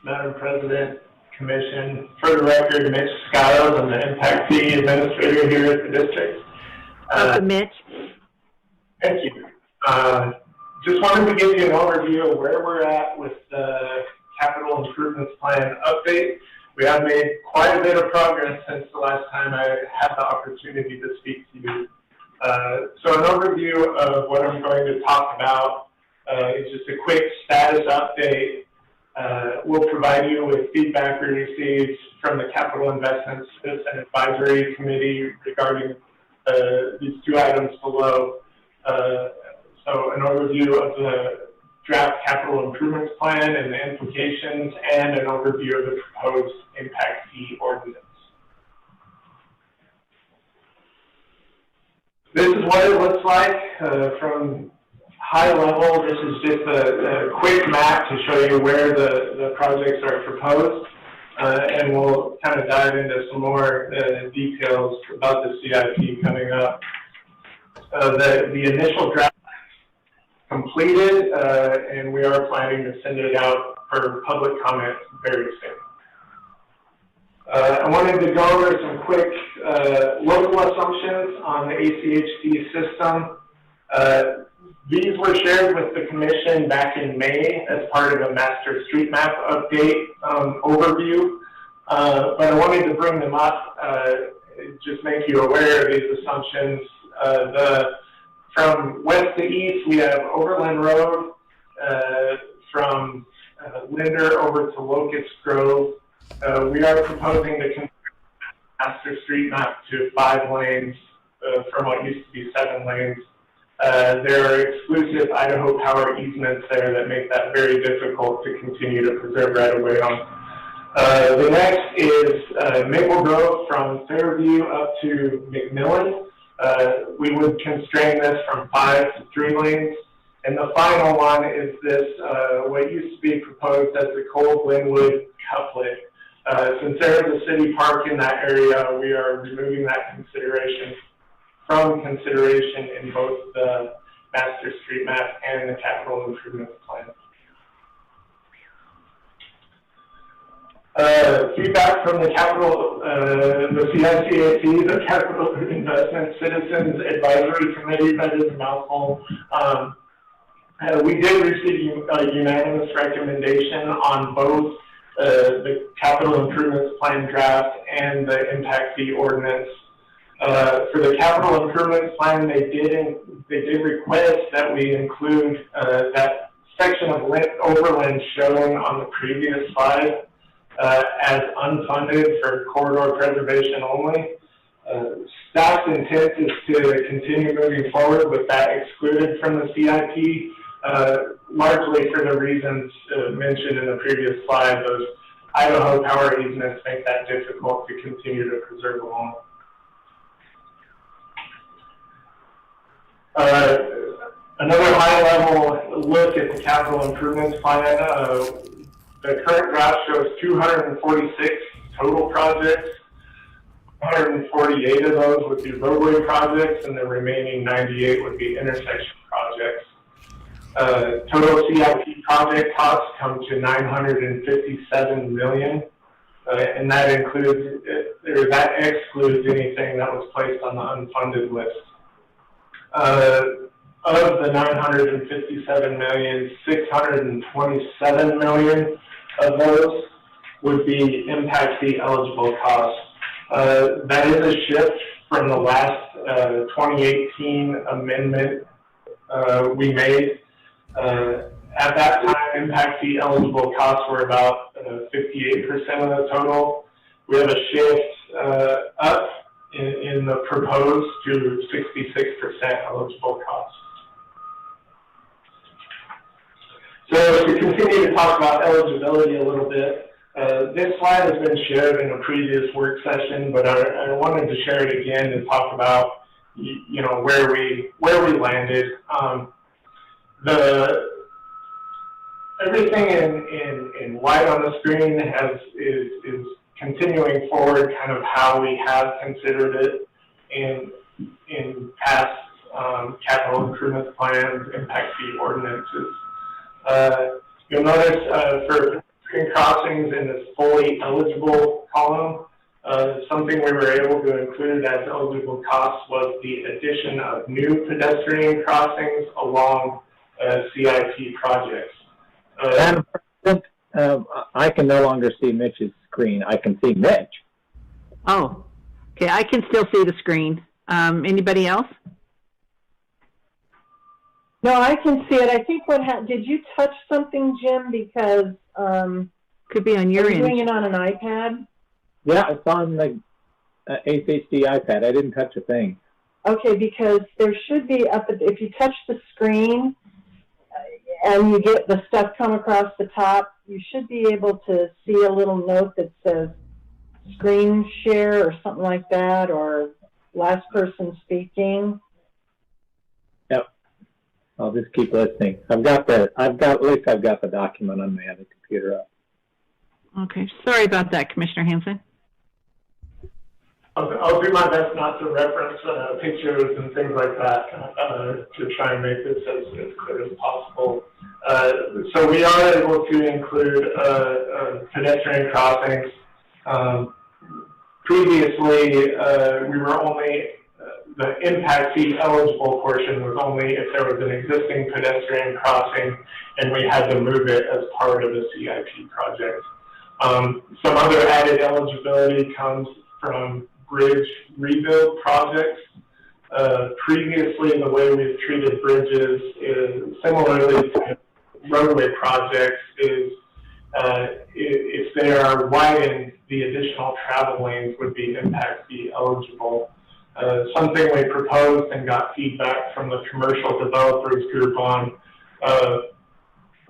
Madam President, Commission. For the record, Mitch Scotto, I'm the Impact Fee Administrator here at the district. Welcome, Mitch. Thank you. Just wanted to give you an overview of where we're at with the Capital Improvements Plan update. We have made quite a bit of progress since the last time I had the opportunity to speak to you. So an overview of what I'm going to talk about is just a quick status update. We'll provide you with feedback we received from the Capital Investments and Advisory Committee regarding these two items below. So an overview of the draft Capital Improvements Plan and the implications, and an overview of the proposed impact fee ordinance. This is what it looks like from high level. This is just a quick map to show you where the projects are proposed, and we'll kind of dive into some more details about the CIP coming up. The initial draft completed, and we are planning to send it out for public comment very soon. I wanted to go over some quick local assumptions on the ACHD system. These were shared with the Commission back in May as part of a master street map update overview, but I wanted to bring them up, just make you aware of these assumptions. From west to east, we have Overland Road, from Linder over to Locust Grove. We are proposing to convert master street map to 5 lanes from what used to be 7 lanes. There are exclusive Idaho Power easements there that make that very difficult to continue to preserve right-of-way on. The next is Maple Grove from Fairview up to McMillan. We would constrain this from 5 to 3 lanes. And the final one is this, what used to be proposed as the Cole Glenwood couplet. Since there is a city park in that area, we are removing that consideration from consideration in both the master street map and the capital improvement plan. Feedback from the capital, the CICAC, the Capital Investment Citizens Advisory Committee, that is a mouthful. We did receive a unanimous recommendation on both the capital improvements plan draft and the impact fee ordinance. For the capital improvements plan, they did request that we include that section of overland shown on the previous slide as unfunded for corridor preservation only. Staff's intent is to continue moving forward with that excluded from the CIP, largely for the reasons mentioned in the previous slide. Those Idaho Power easements make that difficult to continue to preserve along. Another high-level look at the capital improvements plan. The current draft shows 246 total projects. 148 of those would be roadway projects, and the remaining 98 would be intersection projects. Total CIP project costs come to $957 million, and that includes, or that excludes anything that was placed on the unfunded list. Of the $957 million, $627 million of those would be impact fee eligible costs. That is a shift from the last 2018 amendment we made. At that time, impact fee eligible costs were about 58% of the total. We have a shift up in the proposed to 66% eligible costs. So to continue to talk about eligibility a little bit, this slide has been shared in a previous work session, but I wanted to share it again and talk about, you know, where we landed. Everything in white on the screen is continuing forward, kind of how we have considered it in past capital improvement plans, impact fee ordinances. You'll notice for pedestrian crossings in this fully eligible column, something we were able to include as eligible costs was the addition of new pedestrian crossings along CIP projects. Madam President, I can no longer see Mitch's screen. I can see Mitch. Oh, okay. I can still see the screen. Anybody else? No, I can see it. I think did you touch something, Jim? Because could be on your are you end. doing it on an iPad? Yeah, it's on the HHD iPad. I didn't touch a thing. Okay, because there should be if you touch the screen and you get the stuff come across the top, you should be able to see a little note that says screen share or something like that, or last person speaking. Yep. I'll just keep listening. At least I've got the document on my other computer up. Okay. Sorry about that, Commissioner Hanson. I'll do my best not to reference pictures and things like that to try and make this as clear as possible. So we are able to include pedestrian crossings. Previously, we were only, the impact fee eligible portion was only if there was an existing pedestrian crossing and we had to move it as part of a CIP project. Some other added eligibility comes from bridge rebuild projects. Previously, the way we've treated bridges is similarly to roadway projects is if they are widened, the additional travel lanes would be impact fee eligible. Something we proposed and got feedback from the commercial developers group on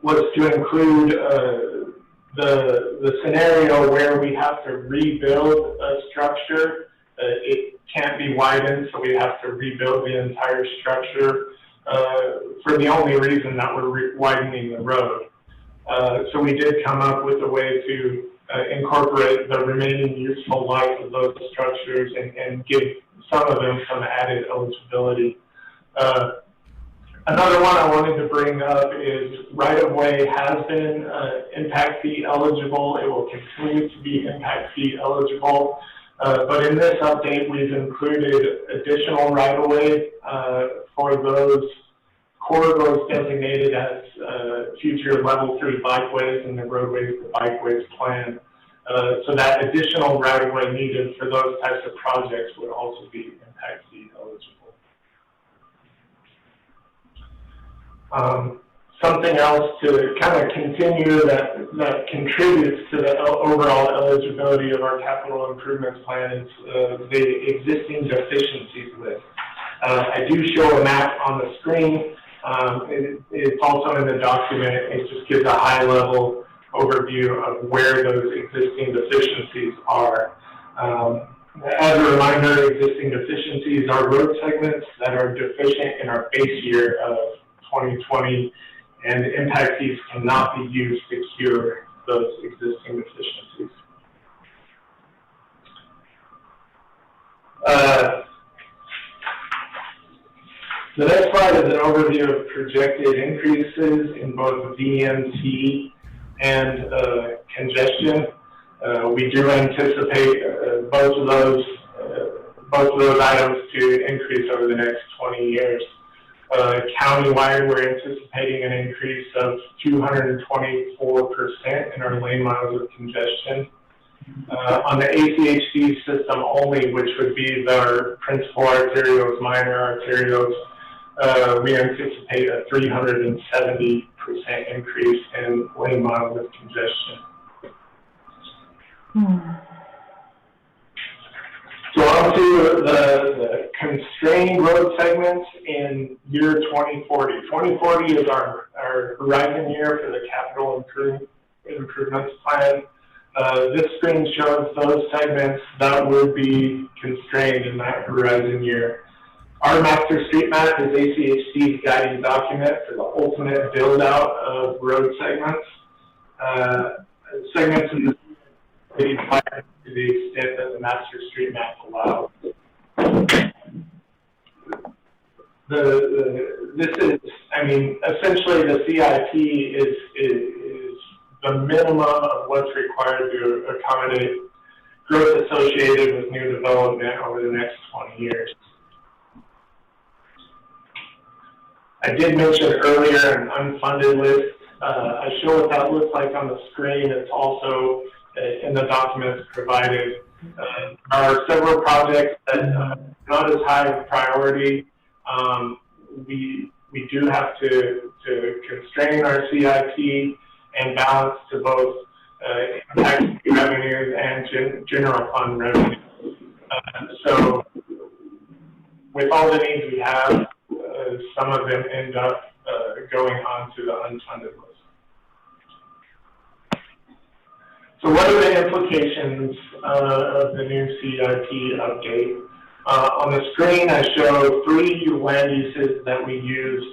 was to include the scenario where we have to rebuild a structure. It can't be widened, so we have to rebuild the entire structure for the only reason that we're widening the road. So we did come up with a way to incorporate the remaining useful life of those structures and give some of them some added eligibility. Another one I wanted to bring up is right-of-way has been impact fee eligible. It will continue to be impact fee eligible. But in this update, we've included additional right-of-way for those corridors designated as future level 3 bikeways in the roadways to bikeways plan. So that additional right-of-way needed for those types of projects would also be impact fee eligible. Something else to kind of continue that contributes to the overall eligibility of our capital improvements plan is the existing deficiencies list. I do show a map on the screen. It's also in the document. It just gives a high-level overview of where those existing deficiencies are. As a reminder, existing deficiencies are road segments that are deficient in our base year of 2020, and impact fees cannot be used to cure those existing deficiencies. The next slide is an overview of projected increases in both VMT and congestion. We do anticipate both of those items to increase over the next 20 years. Countywide, we're anticipating an increase of 224% in our lane miles of congestion. On the ACHD system only, which would be our principal arterials, minor arterials, we anticipate a 370% increase in lane miles of congestion. So on to the constrained road segments in year 2040. 2040 is our horizon year for the capital improvements plan. This screen shows those segments that would be constrained in that horizon year. Our master street map is ACHC's guiding document for the ultimate build-out of road segments. Segments in the to the extent that the master street map allows. This is, I mean, essentially the CIP is the minimum of what's required to accommodate growth associated with new development over the next 20 years. I did mention earlier an unfunded list. I show what that looks like on the screen. It's also in the documents provided. There are several projects that are not as high of priority. We do have to constrain our CIP and balance to both impact revenues and general fund revenues. So with all the needs we have, some of them end up going on to the unfunded list. So what are the implications of the new CIP update? On the screen, I show 3 land uses that we use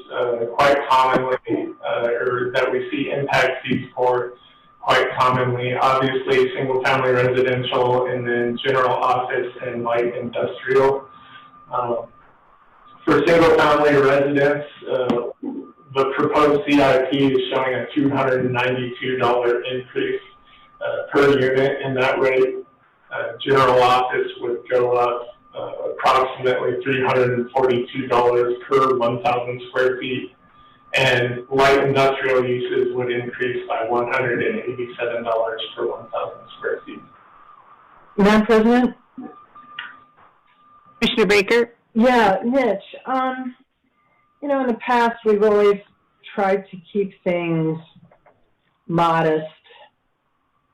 quite commonly, or that we see impact fees for quite commonly. Obviously, single-family residential, and then general office and light industrial. For single-family residents, the proposed CIP is showing a $292 increase per unit in that rate. General office would go up approximately $342 per 1,000 square feet, and light industrial uses would increase by $187 per 1,000 square feet. Madam President? Commissioner Baker? Yeah, Mitch, you know, in the past, we've always tried to keep things modest.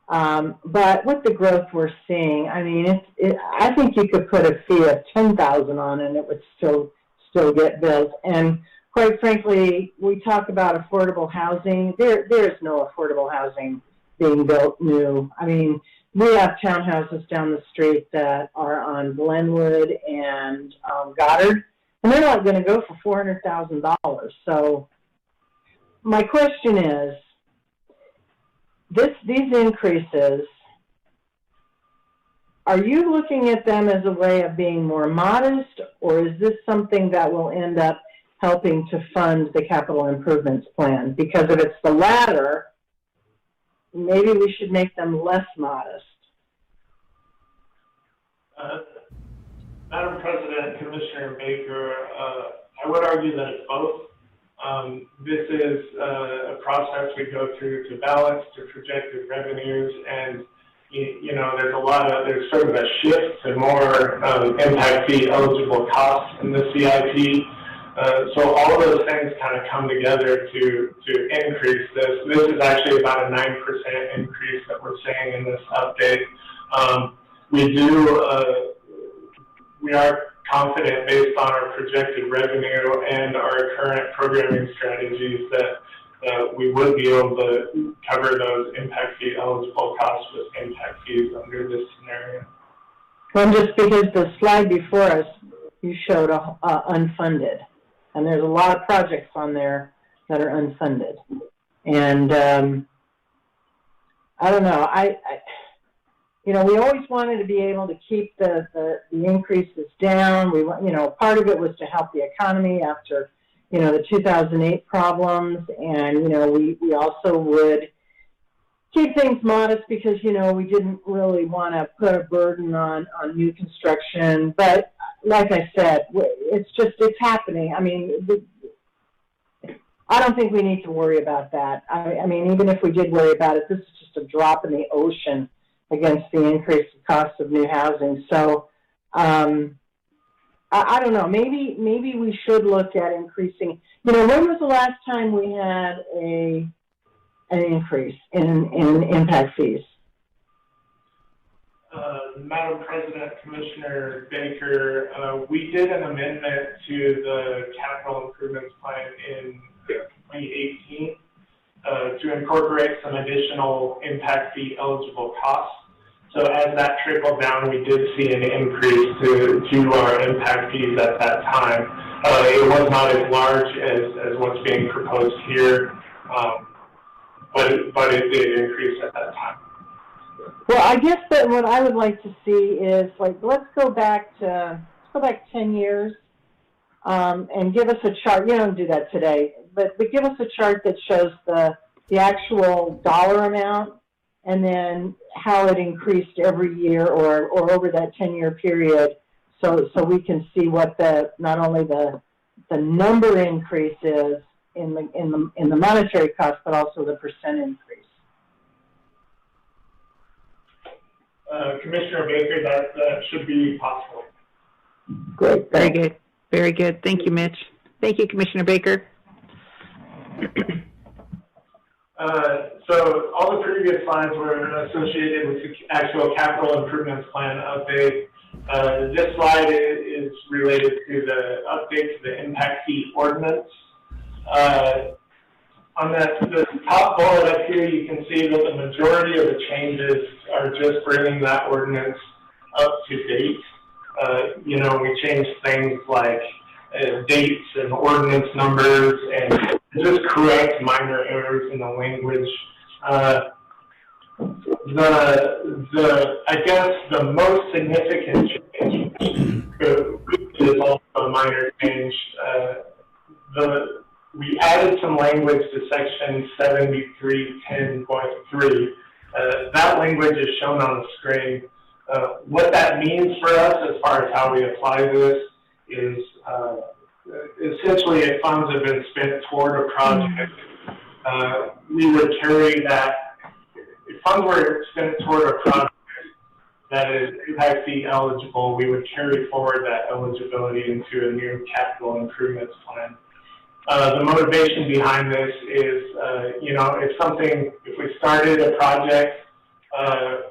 But with the growth we're seeing, I mean, I think you could put a fee of $10,000 on and it would still get built. And quite frankly, we talk about affordable housing. There is no affordable housing being built new. I mean, we have townhouses down the street that are on Glenwood and Goddard, and they're not going to go for $400,000. So my question is, these increases, are you looking at them as a way of being more modest, or is this something that will end up helping to fund the capital improvements plan? Because if it's the latter, maybe we should make them less modest. Madam President, Commissioner Baker, I would argue that it's both. This is a process we go through to balance to projected revenues, and you know, there's sort of a shift to more impact fee eligible costs in the CIP. So all of those things kind of come together to increase this. This is actually about a 9% increase that we're seeing in this update. We are confident, based on our projected revenue and our current programming strategies, that we would be able to cover those impact fee eligible costs with impact fees under this scenario. Well, just because the slide before us, you showed unfunded, and there's a lot of projects on there that are unfunded. And I don't know, you know, we always wanted to be able to keep the increases down. We, you know, part of it was to help the economy after, you know, the 2008 problems, and you know, we also would keep things modest because, you know, we didn't really want to put a burden on new construction. But like I said, it's happening. I mean, I don't think we need to worry about that. I mean, even if we did worry about it, this is just a drop in the ocean against the increased cost of new housing. So, I don't know, maybe we should look at increasing, you know, when was the last time we had an increase in impact fees? Madam President, Commissioner Baker, we did an amendment to the capital improvements plan in 2018 to incorporate some additional impact fee eligible costs. So as that trickled down, we did see an increase to our impact fees at that time. It was not as large as what's being proposed here, but it did increase at that time. Well, I guess that what I would like to see is, like, let's go back 10 years and give us a chart. You don't do that today, but give us a chart that shows the actual dollar amount and then how it increased every year or over that 10-year period, so we can see what not only the number increase is in the monetary cost, but also the percent increase. Commissioner Baker, that should be possible. Great. Very good. Very good. Thank you, Mitch. Thank you, Commissioner Baker. So all the previous slides were associated with the actual capital improvements plan update. This slide is related to the update to the impact fee ordinance. On the top bullet up here, you can see that the majority of the changes are just bringing that ordinance up to date. You know, we changed things like dates and ordinance numbers and just correct minor errors in the language. I guess the most significant change is also a minor change. We added some language to section 7310.3. That language is shown on the screen. What that means for us as far as how we apply this is essentially if funds have been spent toward a project, we would carry that, if funds were spent toward a project that is impact fee eligible, we would carry forward that eligibility into a new capital improvements plan. The motivation behind this is, you know, if we started a project,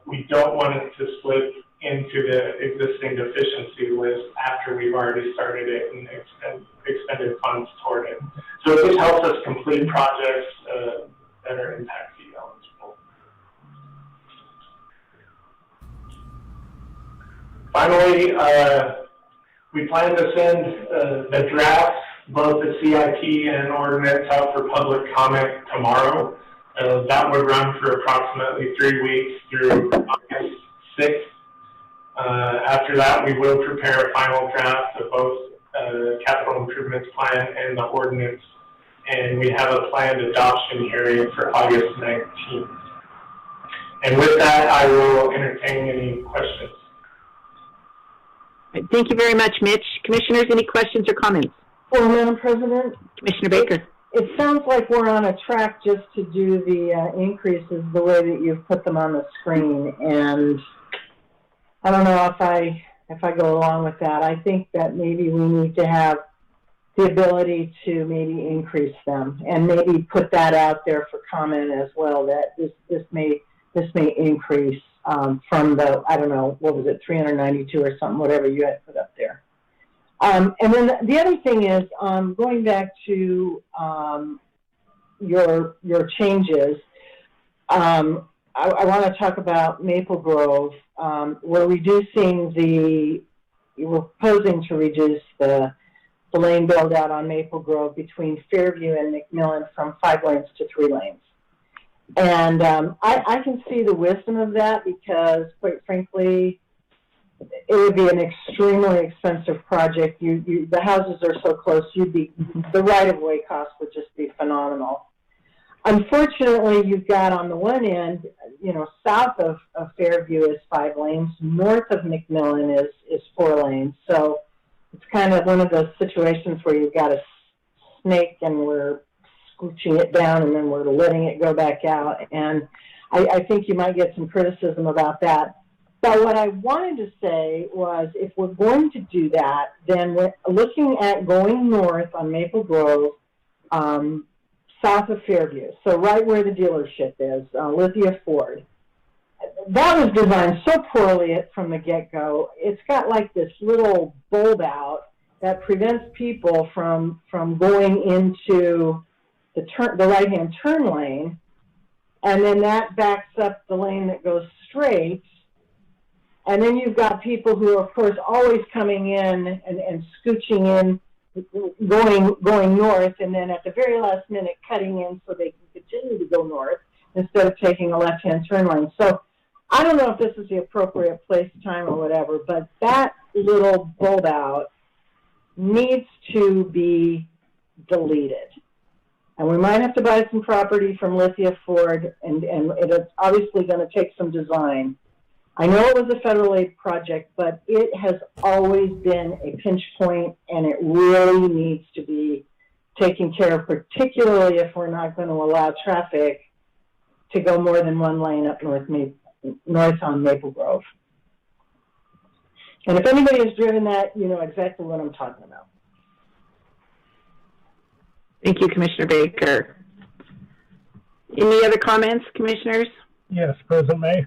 we don't want it to slip into the existing deficiency list after we've already started it and expended funds toward it. So it just helps us complete projects that are impact fee eligible. Finally, we plan to send the drafts, both the CIP and ordinance, out for public comment tomorrow. That would run for approximately 3 weeks through August 6th. After that, we will prepare a final draft of both capital improvements plan and the ordinance, and we have a planned adoption hearing for August 19th. And with that, I will entertain any questions. Thank you very much, Mitch. Commissioners, any questions or comments? Well, Madam President, Commissioner Baker. it sounds like we're on a track just to do the increases the way that you've put them on the screen, and I don't know if I go along with that. I think that maybe we need to have the ability to maybe increase them and maybe put that out there for comment as well, that this may increase from the, I don't know, what was it, 392 or something, whatever you had put up there. And then the other thing is, going back to your changes, I want to talk about Maple Grove. We're proposing to reduce the lane build out on Maple Grove between Fairview and McMillan from 5 lanes to 3 lanes. And I can see the wisdom of that because, quite frankly, it would be an extremely expensive project. The houses are so close, the right-of-way cost would just be phenomenal. Unfortunately, you've got on the one end, south of Fairview is 5 lanes, north of McMillan is 4 lanes. So it's kind of one of those situations where you've got a snake and we're scooching it down and then we're letting it go back out. And I think you might get some criticism about that. But what I wanted to say was, if we're going to do that, then we're looking at going north on Maple Grove, south of Fairview, so right where the dealership is, Lithia Ford. That was designed so poorly from the get-go. It's got like this little bulb out that prevents people from going into the right-hand turn lane, and then that backs up the lane that goes straight. And then you've got people who are, of course, always coming in and scooching in, going north, and then at the very last minute cutting in so they can continue to go north instead of taking a left-hand turn lane. So I don't know if this is the appropriate place, time, or whatever, but that little bulb out needs to be deleted. And we might have to buy some property from Lithia Ford, and it's obviously going to take some design. I know it was a federal aid project, but it has always been a pinch point, and it really needs to be taken care of, particularly if we're not going to allow traffic to go more than one lane up north on Maple Grove. And if anybody has driven that, you know exactly what I'm talking about. Thank you, Commissioner Baker. Any other comments, commissioners? Yes, President May.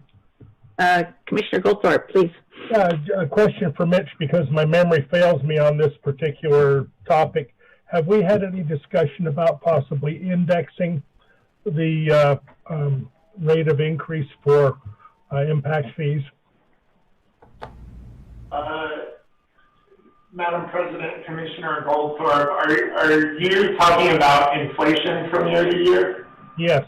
Commissioner Goldthorpe, please. A question for Mitch, because my memory fails me on this particular topic. Have we had any discussion about possibly indexing the rate of increase for impact fees? Madam President, Commissioner Goldthorpe, are you talking about inflation from year to year? Yes.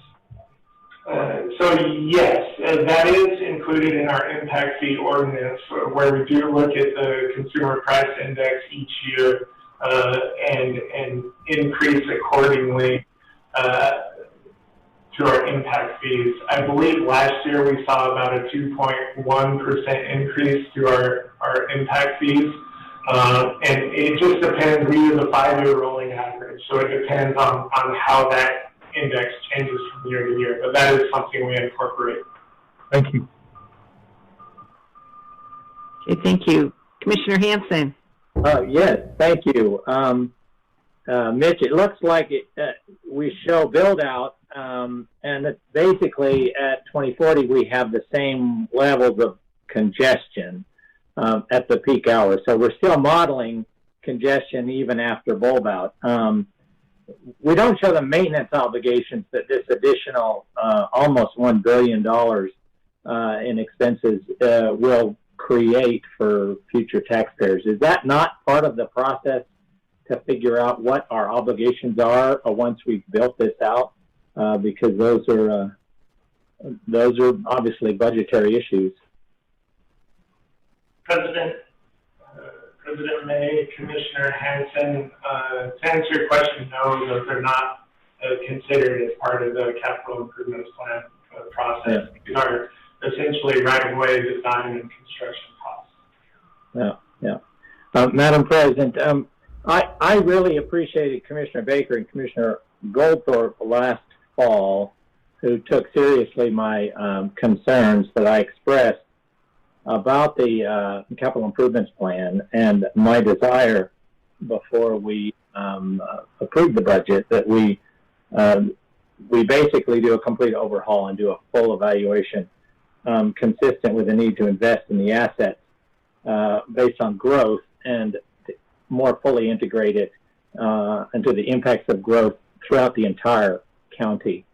So yes, that is included in our impact fee ordinance, where we do look at the consumer price index each year and increase accordingly to our impact fees. I believe last year we saw about a 2.1% increase to our impact fees. And it just depends. We use a 5-year rolling average, so it depends on how that index changes from year to year, but that is something we incorporate. Thank you. Okay, thank you. Commissioner Hanson. Yes, thank you. Mitch, it looks like we show build out, and it's basically at 2040 we have the same levels of congestion at the peak hour. So we're still modeling congestion even after bulb out. We don't show the maintenance obligations that this additional almost $1 billion in expenses will create for future taxpayers. Is that not part of the process to figure out what our obligations are once we've built this out? Because those are obviously budgetary issues. President May, Commissioner Hanson, to answer your question, no, they're not considered as part of the capital improvements plan process. These are essentially right-of-way design and construction costs. Yeah. Madam President, I really appreciated Commissioner Baker and Commissioner Goldthorpe last fall, who took seriously my concerns that I expressed about the capital improvements plan and my desire before we approve the budget that we basically do a complete overhaul and do a full evaluation consistent with the need to invest in the assets based on growth and more fully integrate it into the impacts of growth throughout the entire county.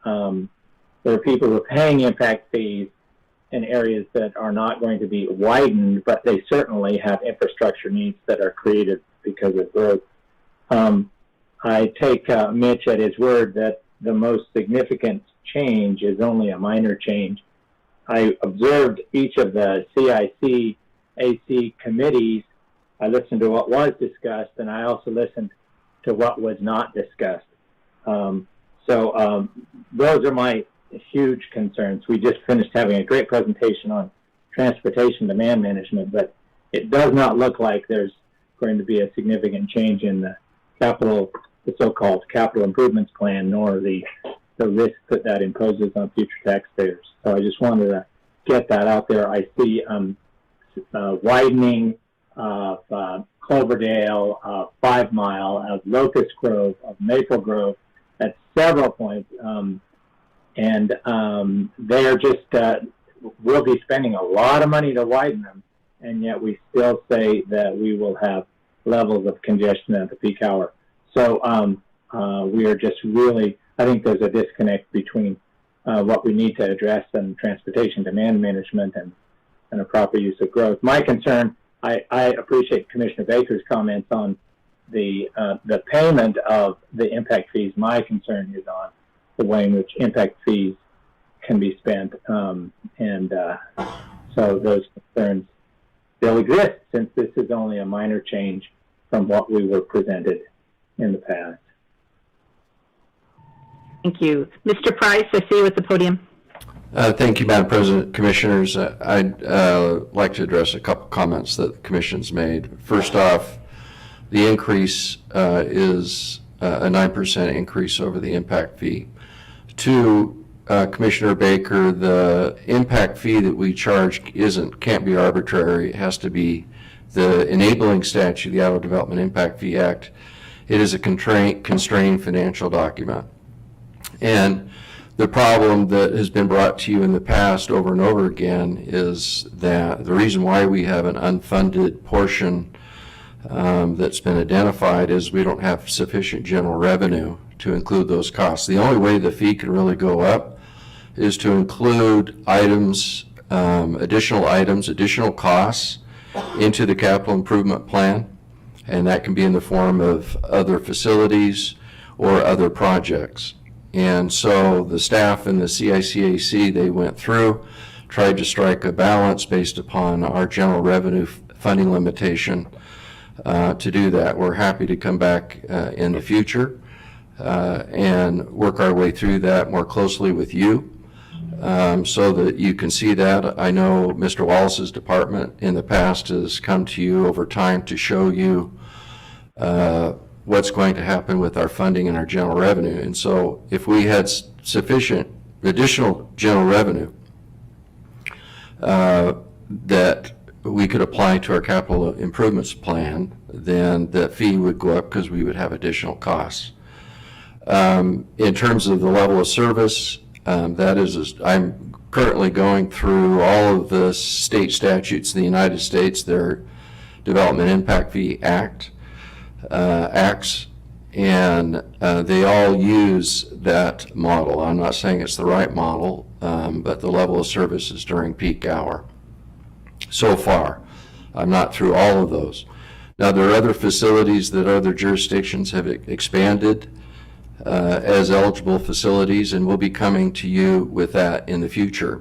There are people who are paying impact fees in areas that are not going to be widened, but they certainly have infrastructure needs that are created because of growth. I take Mitch at his word that the most significant change is only a minor change. I observed each of the CICAC committees. I listened to what was discussed, and I also listened to what was not discussed. So those are my huge concerns. We just finished having a great presentation on transportation demand management, but it does not look like there's going to be a significant change in the so-called capital improvements plan, nor the risk that imposes on future taxpayers. So I just wanted to get that out there. I see widening of Cloverdale, 5 Mile, of Locust Grove, of Maple Grove at several points. And they're just, we'll be spending a lot of money to widen them, and yet we still say that we will have levels of congestion at the peak hour. So we are just really, I think there's a disconnect between what we need to address in transportation demand management and a proper use of growth. My concern, I appreciate Commissioner Baker's comments on the payment of the impact fees. My concern is on the way in which impact fees can be spent. So those concerns still exist, since this is only a minor change from what we were presented in the past. Thank you. Mr. Price, I see you at the podium. Thank you, Madam President, Commissioners. I'd like to address a couple comments that the Commission's made. First off, the increase is a 9% increase over the impact fee. To Commissioner Baker, the impact fee that we charge can't be arbitrary. It has to be the enabling statute, the Idaho Development Impact Fee Act. It is a constrained financial document. And the problem that has been brought to you in the past over and over again is that the reason why we have an unfunded portion that's been identified is we don't have sufficient general revenue to include those costs. The only way the fee can really go up is to include items, additional costs into the capital improvement plan, and that can be in the form of other facilities or other projects. And so the staff and the CICAC, they went through, tried to strike a balance based upon our general revenue funding limitation to do that. We're happy to come back in the future and work our way through that more closely with you so that you can see that. I know Mr. Wallace's department in the past has come to you over time to show you what's going to happen with our funding and our general revenue. And so if we had sufficient additional general revenue that we could apply to our capital improvements plan, then the fee would go up because we would have additional costs. In terms of the level of service, I'm currently going through all of the state statutes in the United States, their Development Impact Fee Acts, and they all use that model. I'm not saying it's the right model, but the level of services during peak hour. So far, I'm not through all of those. Now, there are other facilities that other jurisdictions have expanded as eligible facilities, and we'll be coming to you with that in the future.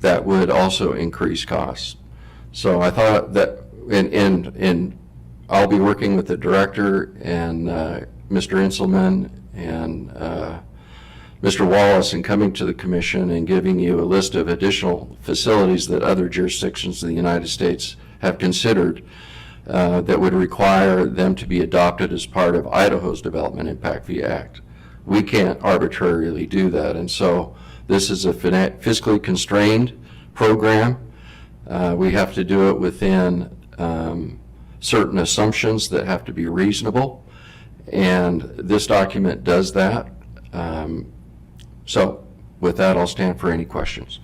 That would also increase costs. So I thought that I'll be working with the director and Mr. Inselman and Mr. Wallace and coming to the commission and giving you a list of additional facilities that other jurisdictions in the United States have considered that would require them to be adopted as part of Idaho's Development Impact Fee Act. We can't arbitrarily do that, and so this is a fiscally constrained program. We have to do it within certain assumptions that have to be reasonable, and this document does that. So with that, I'll stand for any questions.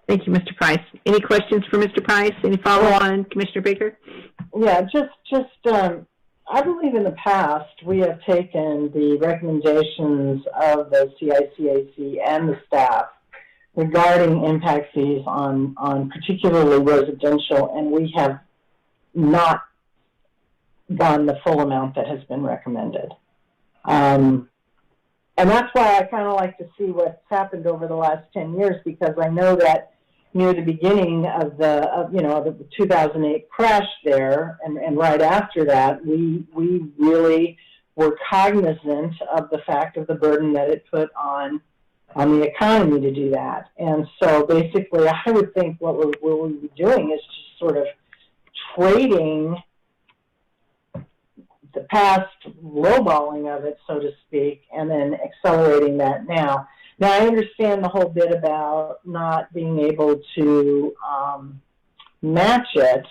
Thank you, Mr. Price. Any questions for Mr. Price? Any follow-on, Commissioner Baker? Yeah, I believe in the past we have taken the recommendations of the CICAC and the staff regarding impact fees on particularly residential, and we have not gone the full amount that has been recommended. And that's why I kind of like to see what's happened over the last 10 years, because I know that near the beginning of the 2008 crash there, and right after that, we really were cognizant of the fact of the burden that it put on the economy to do that. And so basically, I would think what we'll be doing is just sort of trading the past lowballing of it, so to speak, and then accelerating that now. Now, I understand the whole bit about not being able to match it,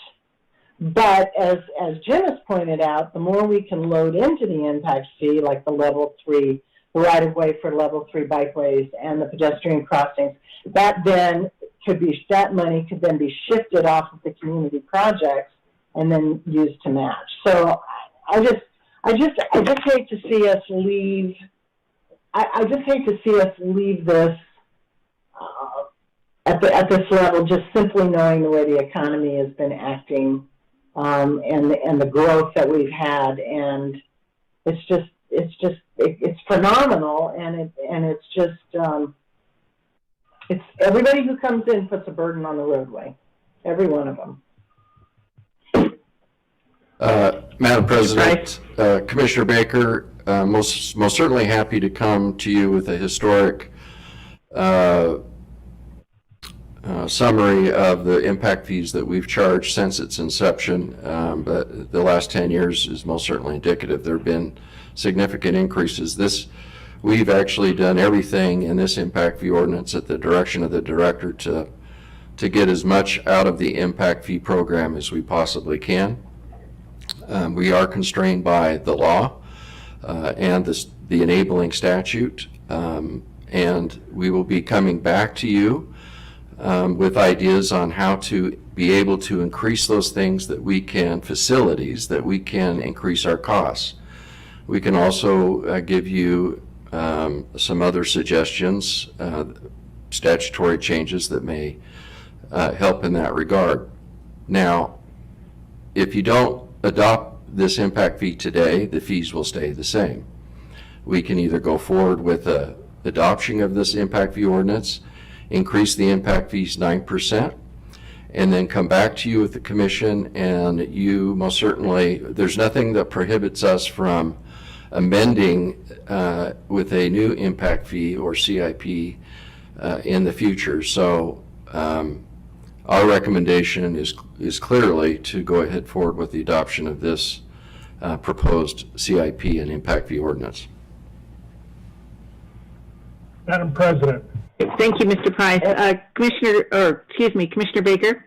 but as Jim has pointed out, the more we can load into the impact fee, like the level 3 right-of-way for level 3 bikeways and the pedestrian crossings, that money could then be shifted off of the community projects and then used to match. So I just hate to see us leave. I just hate to see us leave this at this level, just simply knowing the way the economy has been acting, and the growth that we've had, and it's phenomenal, and it's just it's everybody who comes in puts a burden on the roadway, every one of them. Madam President, Commissioner Baker, most certainly happy to come to you with a historic summary of the impact fees that we've charged since its inception. But the last 10 years is most certainly indicative. There have been significant increases. We've actually done everything in this impact fee ordinance at the direction of the director to get as much out of the impact fee program as we possibly can. We are constrained by the law and the enabling statute, and we will be coming back to you with ideas on how to be able to increase those things facilities that we can increase our costs. We can also give you some other suggestions, statutory changes that may help in that regard. Now, if you don't adopt this impact fee today, the fees will stay the same. We can either go forward with the adoption of this impact fee ordinance, increase the impact fees 9%, and then come back to you with the commission, and you most certainly, there's nothing that prohibits us from amending with a new impact fee or CIP in the future. So our recommendation is clearly to go ahead forward with the adoption of this proposed CIP and impact fee ordinance. Madam President. Thank you, Mr. Price. Commissioner Baker,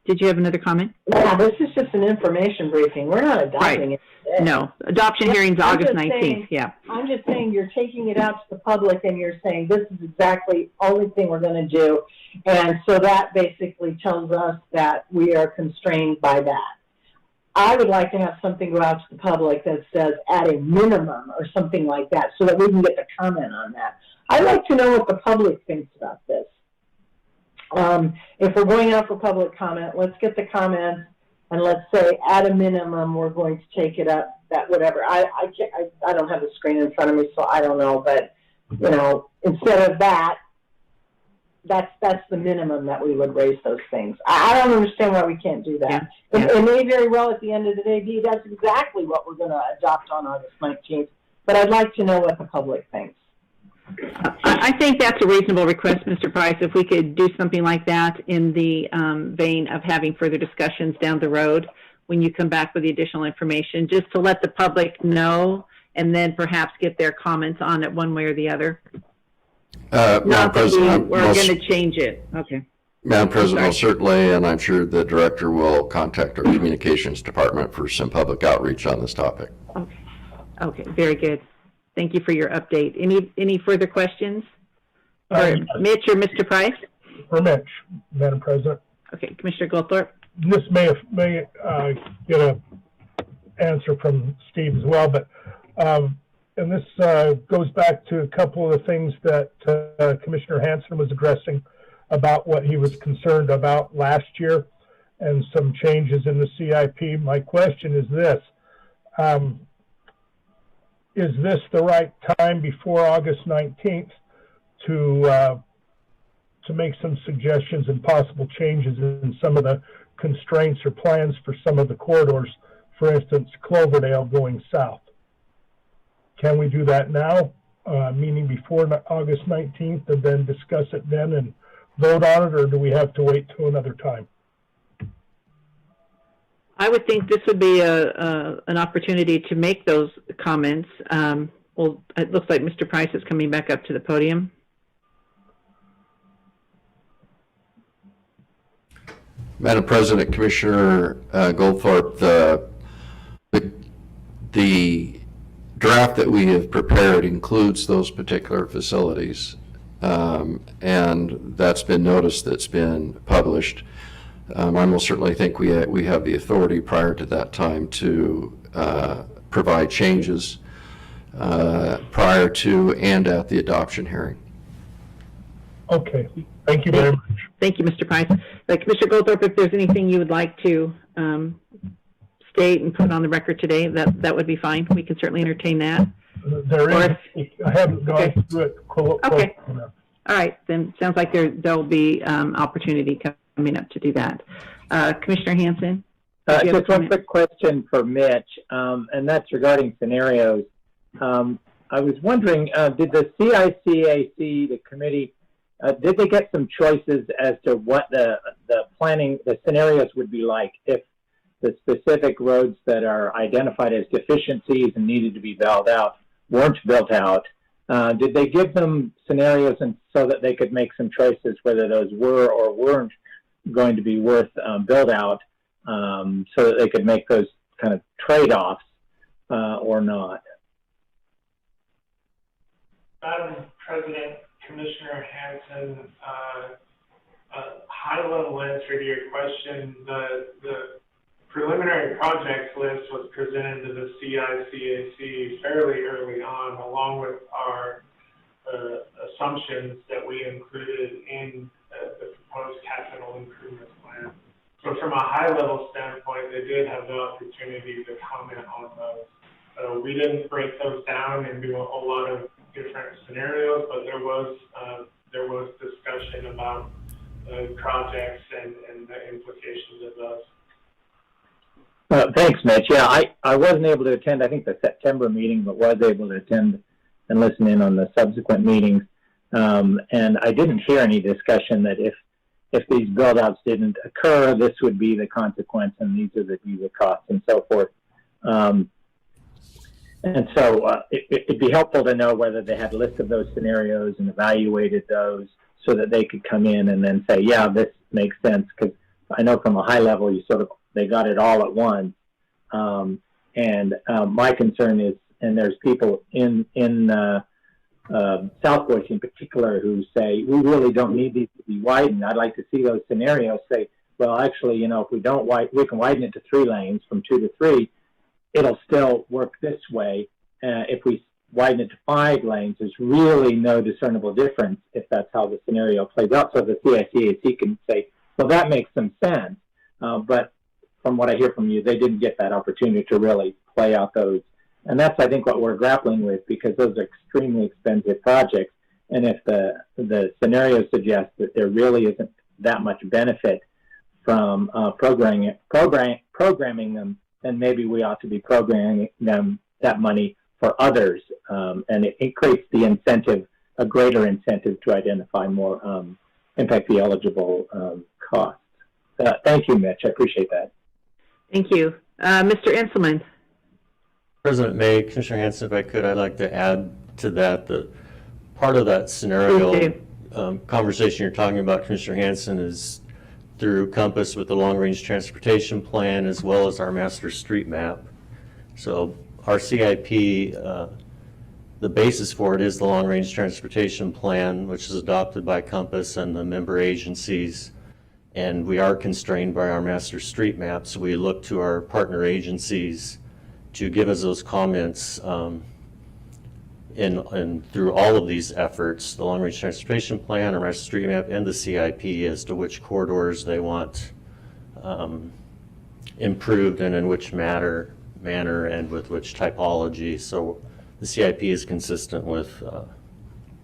did you have another comment? Yeah, this is just an information briefing. We're not adopting it today. No, adoption hearing's August 19th, yeah. I'm just saying you're taking it out to the public and you're saying this is exactly the only thing we're going to do. And so that basically tells us that we are constrained by that. I would like to have something go out to the public that says at a minimum or something like that so that we can get the comment on that. I'd like to know what the public thinks about this. If we're going out for public comment, let's get the comments, and let's say at a minimum we're going to take it up. That whatever. I don't have the screen in front of me, so I don't know. But you know, instead of that, that's the minimum that we would raise those things. I don't understand why we can't do that. Yeah. It may very well at the end of the day be that's exactly what we're going to adopt on August 19th. But I'd like to know what the public thinks. I think that's a reasonable request, Mr. Price, if we could do something like that in the vein of having further discussions down the road when you come back with the additional information, just to let the public know and then perhaps get their comments on it one way or the other. Madam President, we're going to change it. Okay. Madam President, well, certainly, and I'm sure the director will contact our communications department for some public outreach on this topic. Okay, very good. Thank you for your update. Any further questions for Mitch or Mr. Price? For Mitch, Madam President. Okay, Commissioner Goldthorpe. This may get an answer from Steve as well, but and this goes back to a couple of the things that Commissioner Hansen was addressing about what he was concerned about last year and some changes in the CIP. My question is this. Is this the right time before August 19th to make some suggestions and possible changes in some of the constraints or plans for some of the corridors, for instance, Cloverdale going south? Can we do that now, meaning before August 19th, and then discuss it then and vote on it, or do we have to wait till another time? I would think this would be an opportunity to make those comments. Well, it looks like Mr. Price is coming back up to the podium. Madam President, Commissioner Goldthorpe, the draft that we have prepared includes those particular facilities, and that's been noticed, that's been published. I most certainly think we have the authority prior to that time to provide changes prior to and at the adoption hearing. Okay, thank you very much. Thank you, Mr. Price. Commissioner Goldthorpe, if there's anything you would like to state and put on the record today, that would be fine. We can certainly entertain that. There is, I haven't gone through it. Okay. All right, then sounds like there'll be opportunity coming up to do that. Commissioner Hanson? Just one quick question for Mitch, and that's regarding scenarios. I was wondering, did the CICAC, the committee, did they get some choices as to what the planning, the scenarios would be like if the specific roads that are identified as deficiencies and needed to be built out weren't built out? Did they give them scenarios and so that they could make some choices whether those were or weren't going to be worth build out, so that they could make those kind of trade-offs or not? Madam President, Commissioner Hanson, high-level answer to your question, the preliminary projects list was presented to the CICAC fairly early on, along with our assumptions that we included in the proposed capital improvement plan. So from a high-level standpoint, they did have the opportunity to comment on those. We didn't break those down and do a whole lot of different scenarios, but there was discussion about projects and the implications of those. Thanks, Mitch. Yeah, I wasn't able to attend, I think, the September meeting, but was able to attend and listen in on the subsequent meetings. And I didn't hear any discussion that if these build-outs didn't occur, this would be the consequence, and these are the costs and so forth. And so it'd be helpful to know whether they had a list of those scenarios and evaluated those so that they could come in and then say, yeah, this makes sense. Because I know from a high level, they got it all at once. My concern is, and there's people in South Boise in particular who say, we really don't need these to be widened. I'd like to see those scenarios say, well, actually, if we don't we can widen it to 3 lanes from 2 to 3. It'll still work this way. If we widen it to 5 lanes, there's really no discernible difference if that's how the scenario plays out. So the CICAC can say, well, that makes some sense. But from what I hear from you, they didn't get that opportunity to really play out those. And that's, I think, what we're grappling with, because those are extremely expensive projects. And if the scenario suggests that there really isn't that much benefit from programming them, then maybe we ought to be programming them that money for others, and it creates the incentive, a greater incentive to identify more impact fee eligible costs. Thank you, Mitch. I appreciate that. Thank you. Mr. Inselman. President May, Commissioner Hanson, if I could, I'd like to add to that part of that scenario conversation you're talking about, Commissioner Hanson, is through Compass with the long-range transportation plan, as well as our master street map. So our CIP, the basis for it is the long-range transportation plan, which is adopted by Compass and the member agencies. And we are constrained by our master street map, so we look to our partner agencies to give us those comments and through all of these efforts, the long-range transportation plan, our master street map, and the CIP as to which corridors they want improved and in which manner and with which typology. So the CIP is consistent with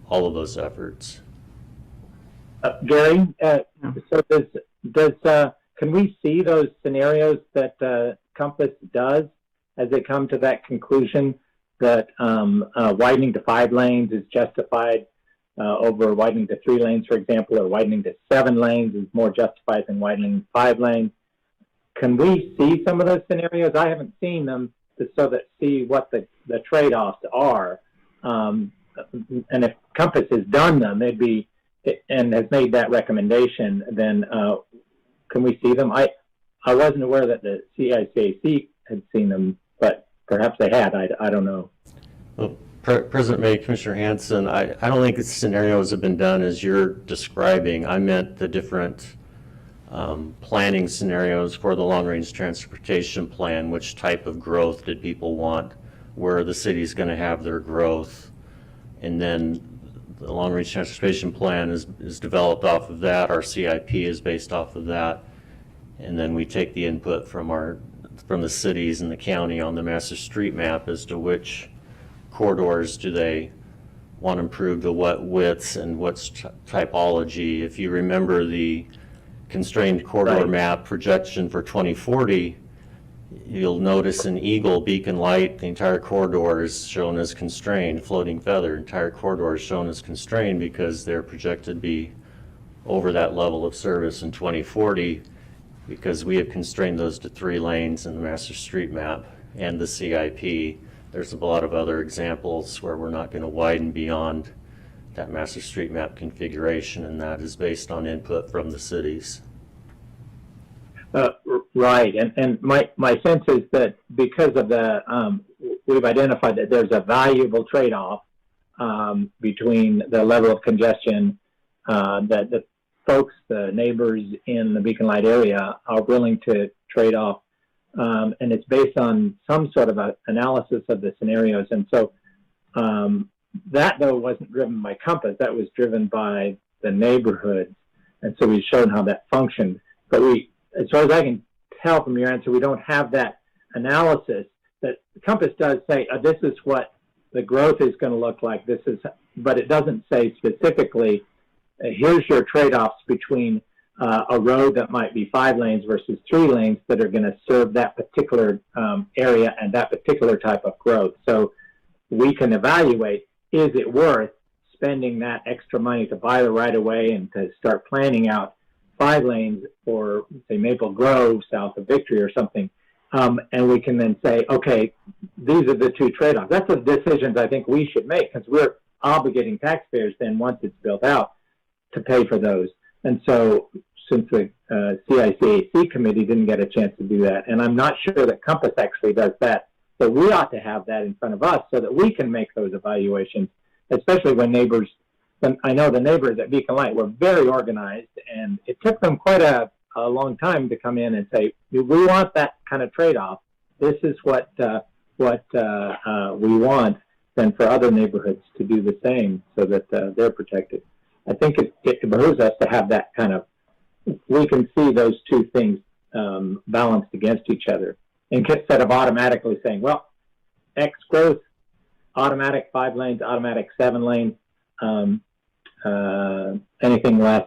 all of those efforts. Gary, so can we see those scenarios that Compass does as they come to that conclusion that widening to 5 lanes is justified over widening to 3 lanes, for example, or widening to 7 lanes is more justified than widening to 5 lanes? Can we see some of those scenarios? I haven't seen them so that see what the trade-offs are. And if Compass has done them, and has made that recommendation, then can we see them? I wasn't aware that the CICAC had seen them, but perhaps they had. I don't know. Well, President May, Commissioner Hanson, I don't think the scenarios have been done as you're describing. I meant the different planning scenarios for the long-range transportation plan. Which type of growth did people want? Where the city's going to have their growth? And then the long-range transportation plan is developed off of that. Our CIP is based off of that. And then we take the input from the cities and the county on the master street map as to which corridors do they want improved to what widths and what's typology. If you remember the constrained corridor map projection for 2040, you'll notice in Eagle, Beacon Light, the entire corridor is shown as constrained. Floating Feather, entire corridor is shown as constrained because they're projected to be over that level of service in 2040, because we have constrained those to 3 lanes in the master street map and the CIP. There's a lot of other examples where we're not going to widen beyond that master street map configuration, and that is based on input from the cities. Right, and my sense is that because of the, we've identified that there's a valuable trade-off between the level of congestion that the folks, the neighbors in the Beacon Light area are willing to trade off, and it's based on some sort of a analysis of the scenarios. And so that, though, wasn't driven by Compass. That was driven by the neighborhoods, and so we showed how that functioned. But we, as far as I can tell from your answer, we don't have that analysis. That Compass does say, this is what the growth is going to look like. This is, but it doesn't say specifically, here's your trade-offs between a road that might be 5 lanes versus 3 lanes that are going to serve that particular area and that particular type of growth. So we can evaluate, is it worth spending that extra money to buy the right-of-way and to start planning out 5 lanes for, say, Maple Grove south of Victory or something, and we can then say, okay, these are the 2 trade-offs. That's the decisions I think we should make, because we're obligating taxpayers then, once it's built out, to pay for those. And so since the CICAC committee didn't get a chance to do that, and I'm not sure that Compass actually does that, but we ought to have that in front of us so that we can make those evaluations, especially when neighbors, I know the neighbors at Beacon Light were very organized, and it took them quite a long time to come in and say, we want that kind of trade-off. This is what we want, then for other neighborhoods to do the same so that they're protected. I think it behooves us to have that kind of, we can see those 2 things balanced against each other, instead of automatically saying, well, X growth, automatic 5 lanes, automatic 7 lanes, anything less,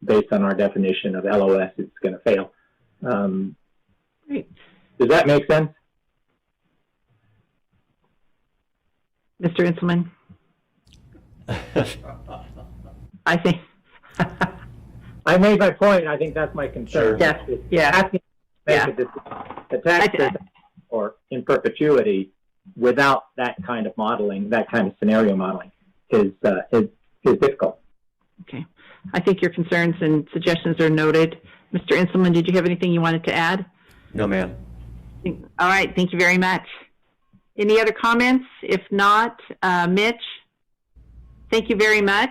based on our definition of LOS, it's going to fail. Great. Does that make sense? Mr. Inselman? I think. I made my point. I think that's my concern. Sure. Yeah. The taxes or in perpetuity without that kind of modeling, that kind of scenario modeling is difficult. Okay. I think your concerns and suggestions are noted. Mr. Inselman, did you have anything you wanted to add? No, ma'am. All right. Thank you very much. Any other comments? If not, Mitch, thank you very much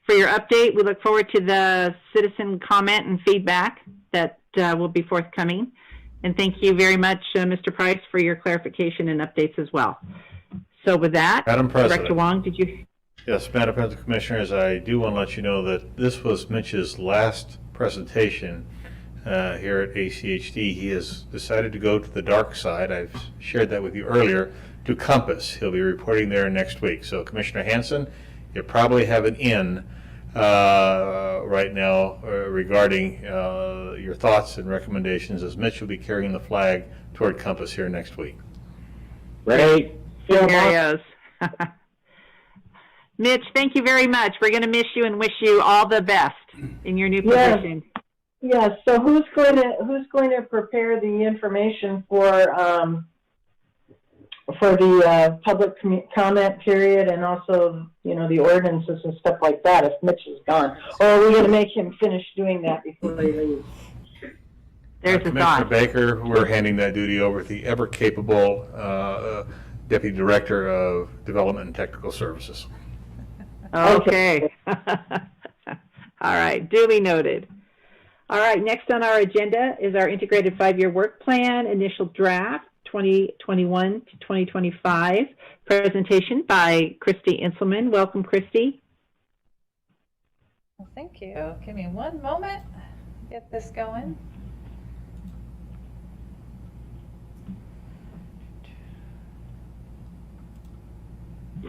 for your update. We look forward to the citizen comment and feedback that will be forthcoming. And thank you very much, Mr. Price, for your clarification and updates as well. So with that, Madam President. Director Wong, did you? Yes, Madam President, Commissioners, I do want to let you know that this was Mitch's last presentation here at ACHD. He has decided to go to the dark side. I've shared that with you earlier, to Compass. He'll be reporting there next week. So, Commissioner Hanson, you probably have an in right now regarding your thoughts and recommendations, as Mitch will be carrying the flag toward Compass here next week. Great. Scenarios. Mitch, thank you very much. We're going to miss you and wish you all the best in your new position. Yes. So who's going to prepare the information for for the public comment period, and also, you know, the ordinances and stuff like that, if Mitch is gone? Or are we going to make him finish doing that before he leaves? There's a Commissioner thought. Baker, we're handing that duty over to the ever-capable Deputy Director of Development and Technical Services. Okay. All right, duly noted. All right, next on our agenda is our Integrated 5-Year Work Plan, initial draft, 2021 to 2025, presentation by Christy Inselman. Welcome, Christy. Well, thank you. Give me one moment, get this going. Oops.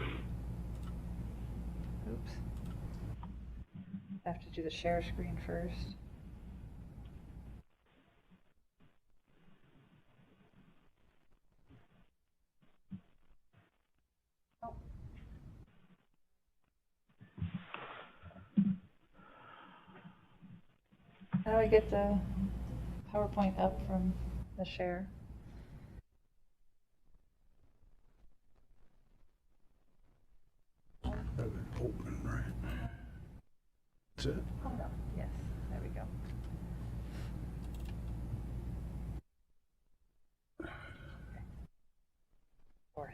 I have to do the share screen first. Oh. How do I get the PowerPoint up from the share? Open, right? That's it. Hold on. Yes, there we go. Fourth.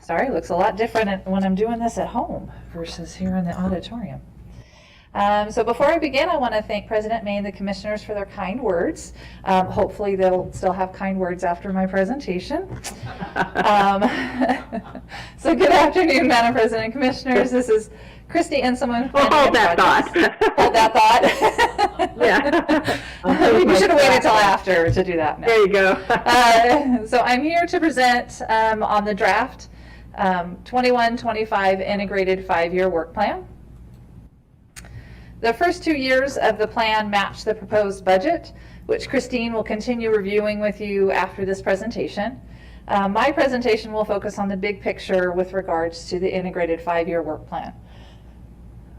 Sorry, looks a lot different when I'm doing this at home versus here in the auditorium. So before I begin, I want to thank President May and the commissioners for their kind words. Hopefully they'll still have kind words after my presentation. So good afternoon, Madam President and Commissioners. This is Christy Inselman. We'll hold that thought. Hold that thought. Yeah. You should have waited until after to do that now. There you go. So I'm here to present on the draft 21-25 Integrated 5-Year Work Plan. The first 2 years of the plan match the proposed budget, which Christine will continue reviewing with you after this presentation. My presentation will focus on the big picture with regards to the Integrated 5-Year Work Plan.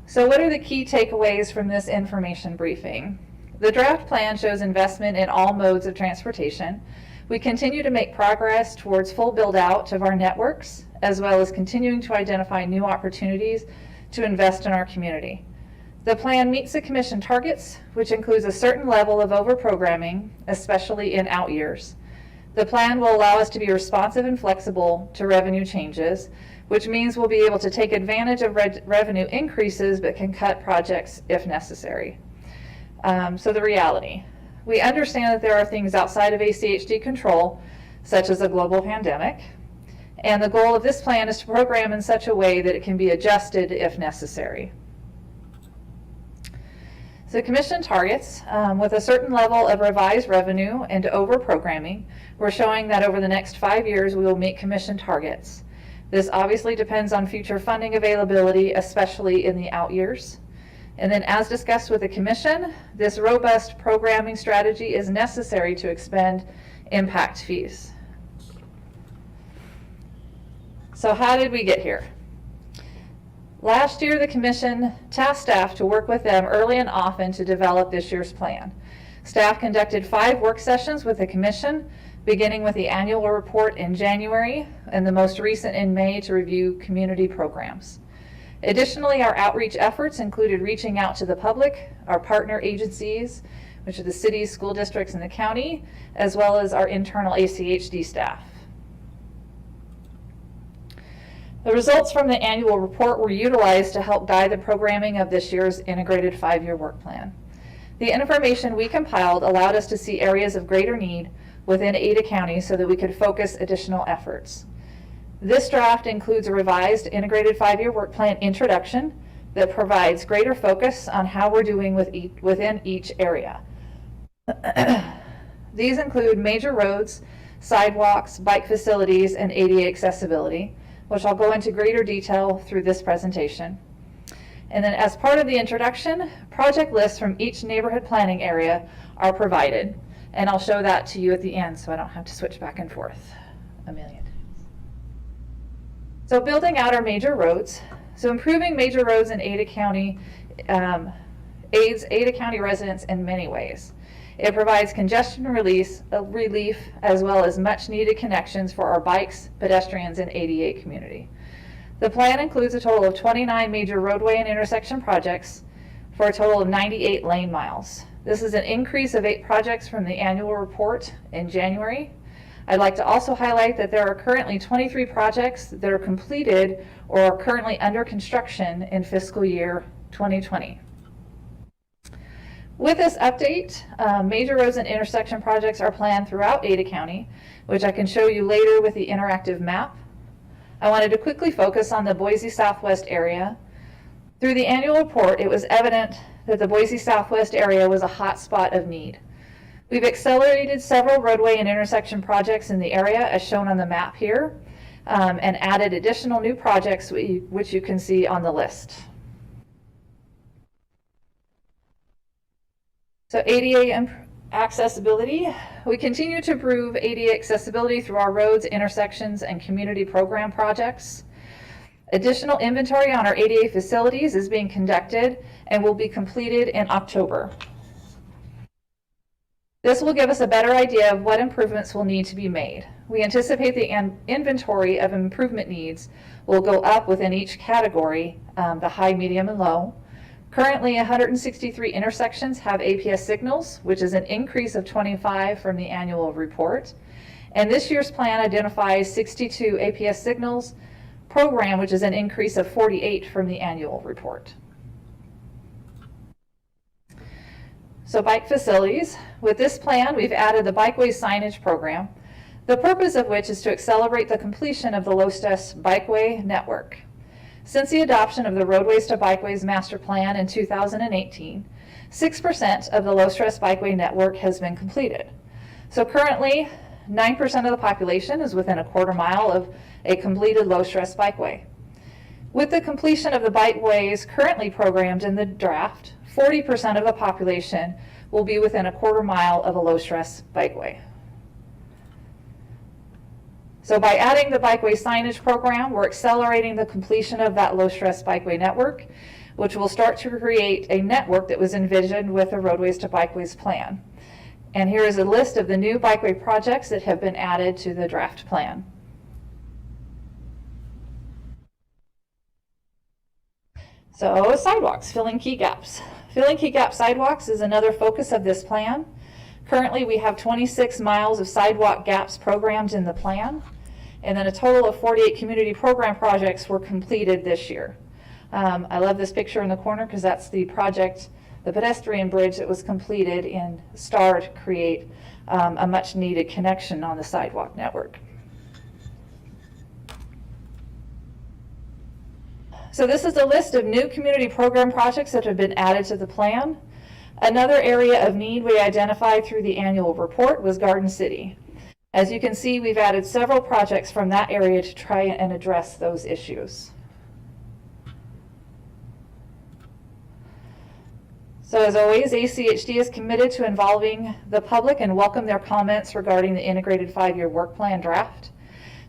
So what are the key takeaways from this information briefing? The draft plan shows investment in all modes of transportation. We continue to make progress towards full build-out of our networks, as well as continuing to identify new opportunities to invest in our community. The plan meets the Commission targets, which includes a certain level of overprogramming, especially in out years. The plan will allow us to be responsive and flexible to revenue changes, which means we'll be able to take advantage of revenue increases, but can cut projects if necessary. So the reality. We understand that there are things outside of ACHD control, such as a global pandemic, and the goal of this plan is to program in such a way that it can be adjusted if necessary. So Commission targets, with a certain level of revised revenue and over-programming, we're showing that over the next 5 years we will meet Commission targets. This obviously depends on future funding availability, especially in the out years. And then as discussed with the Commission, this robust programming strategy is necessary to expend impact fees. So how did we get here? Last year, the Commission tasked staff to work with them early and often to develop this year's plan. Staff conducted 5 work sessions with the Commission, beginning with the annual report in January and the most recent in May to review community programs. Additionally, our outreach efforts included reaching out to the public, our partner agencies, which are the cities, school districts, and the county, as well as our internal ACHD staff. The results from the annual report were utilized to help guide the programming of this year's Integrated 5-Year Work Plan. The information we compiled allowed us to see areas of greater need within Ada County so that we could focus additional efforts. This draft includes a revised Integrated 5-Year Work Plan introduction that provides greater focus on how we're doing within each area. These include major roads, sidewalks, bike facilities, and ADA accessibility, which I'll go into greater detail through this presentation. And then as part of the introduction, project lists from each neighborhood planning area are provided. And I'll show that to you at the end so I don't have to switch back and forth a million times. So building out our major roads. So improving major roads in Ada County aids Ada County residents in many ways. It provides congestion relief as well as much needed connections for our bikes, pedestrians, and ADA community. The plan includes a total of 29 major roadway and intersection projects for a total of 98 lane miles. This is an increase of 8 projects from the annual report in January. I'd like to also highlight that there are currently 23 projects that are completed or are currently under construction in fiscal year 2020. With this update, major roads and intersection projects are planned throughout Ada County, which I can show you later with the interactive map. I wanted to quickly focus on the Boise Southwest area. Through the annual report, it was evident that the Boise Southwest area was a hot spot of need. We've accelerated several roadway and intersection projects in the area, as shown on the map here, and added additional new projects which you can see on the list. So ADA accessibility. We continue to improve ADA accessibility through our roads, intersections, and community program projects. Additional inventory on our ADA facilities is being conducted and will be completed in October. This will give us a better idea of what improvements will need to be made. We anticipate the inventory of improvement needs will go up within each category, the high, medium, and low. Currently, 163 intersections have APS signals, which is an increase of 25 from the annual report. And this year's plan identifies 62 APS signals program, which is an increase of 48 from the annual report. So bike facilities. With this plan, we've added the bikeway signage program, the purpose of which is to accelerate the completion of the low-stress bikeway network. Since the adoption of the Roadways to Bikeways Master Plan in 2018, 6% of the low-stress bikeway network has been completed. So currently, 9% of the population is within a quarter mile of a completed low-stress bikeway. With the completion of the bikeways currently programmed in the draft, 40% of the population will be within a quarter mile of a low-stress bikeway. So by adding the bikeway signage program, we're accelerating the completion of that low-stress bikeway network, which will start to create a network that was envisioned with the Roadways to Bikeways plan. And here is a list of the new bikeway projects that have been added to the draft plan. So sidewalks, filling key gaps. Filling key gap sidewalks is another focus of this plan. Currently, we have 26 miles of sidewalk gaps programmed in the plan, and then a total of 48 community program projects were completed this year. I love this picture in the corner because that's the project, the pedestrian bridge that was completed in STAR to create a much needed connection on the sidewalk network. So this is a list of new community program projects that have been added to the plan. Another area of need we identified through the annual report was Garden City. As you can see, we've added several projects from that area to try and address those issues. So as always, ACHD is committed to involving the public and welcome their comments regarding the integrated 5-year work plan draft.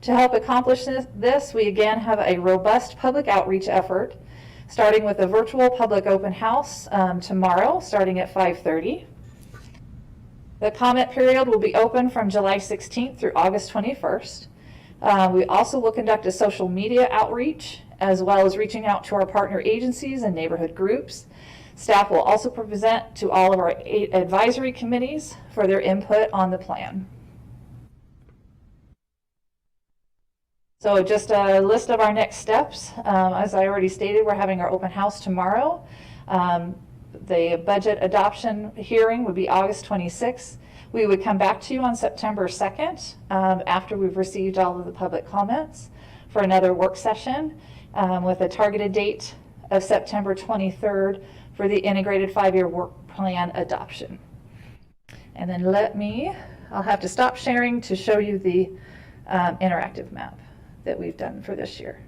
To help accomplish this, we again have a robust public outreach effort, starting with a virtual public open house tomorrow, starting at 5:30. The comment period will be open from July 16th through August 21st. We also will conduct a social media outreach, as well as reaching out to our partner agencies and neighborhood groups. Staff will also present to all of our 8 advisory committees for their input on the plan. So just a list of our next steps. As I already stated, we're having our open house tomorrow. The budget adoption hearing would be August 26th. We would come back to you on September 2nd after we've received all of the public comments for another work session with a targeted date of September 23rd for the integrated 5-year work plan adoption. And then I'll have to stop sharing to show you the interactive map that we've done for this year.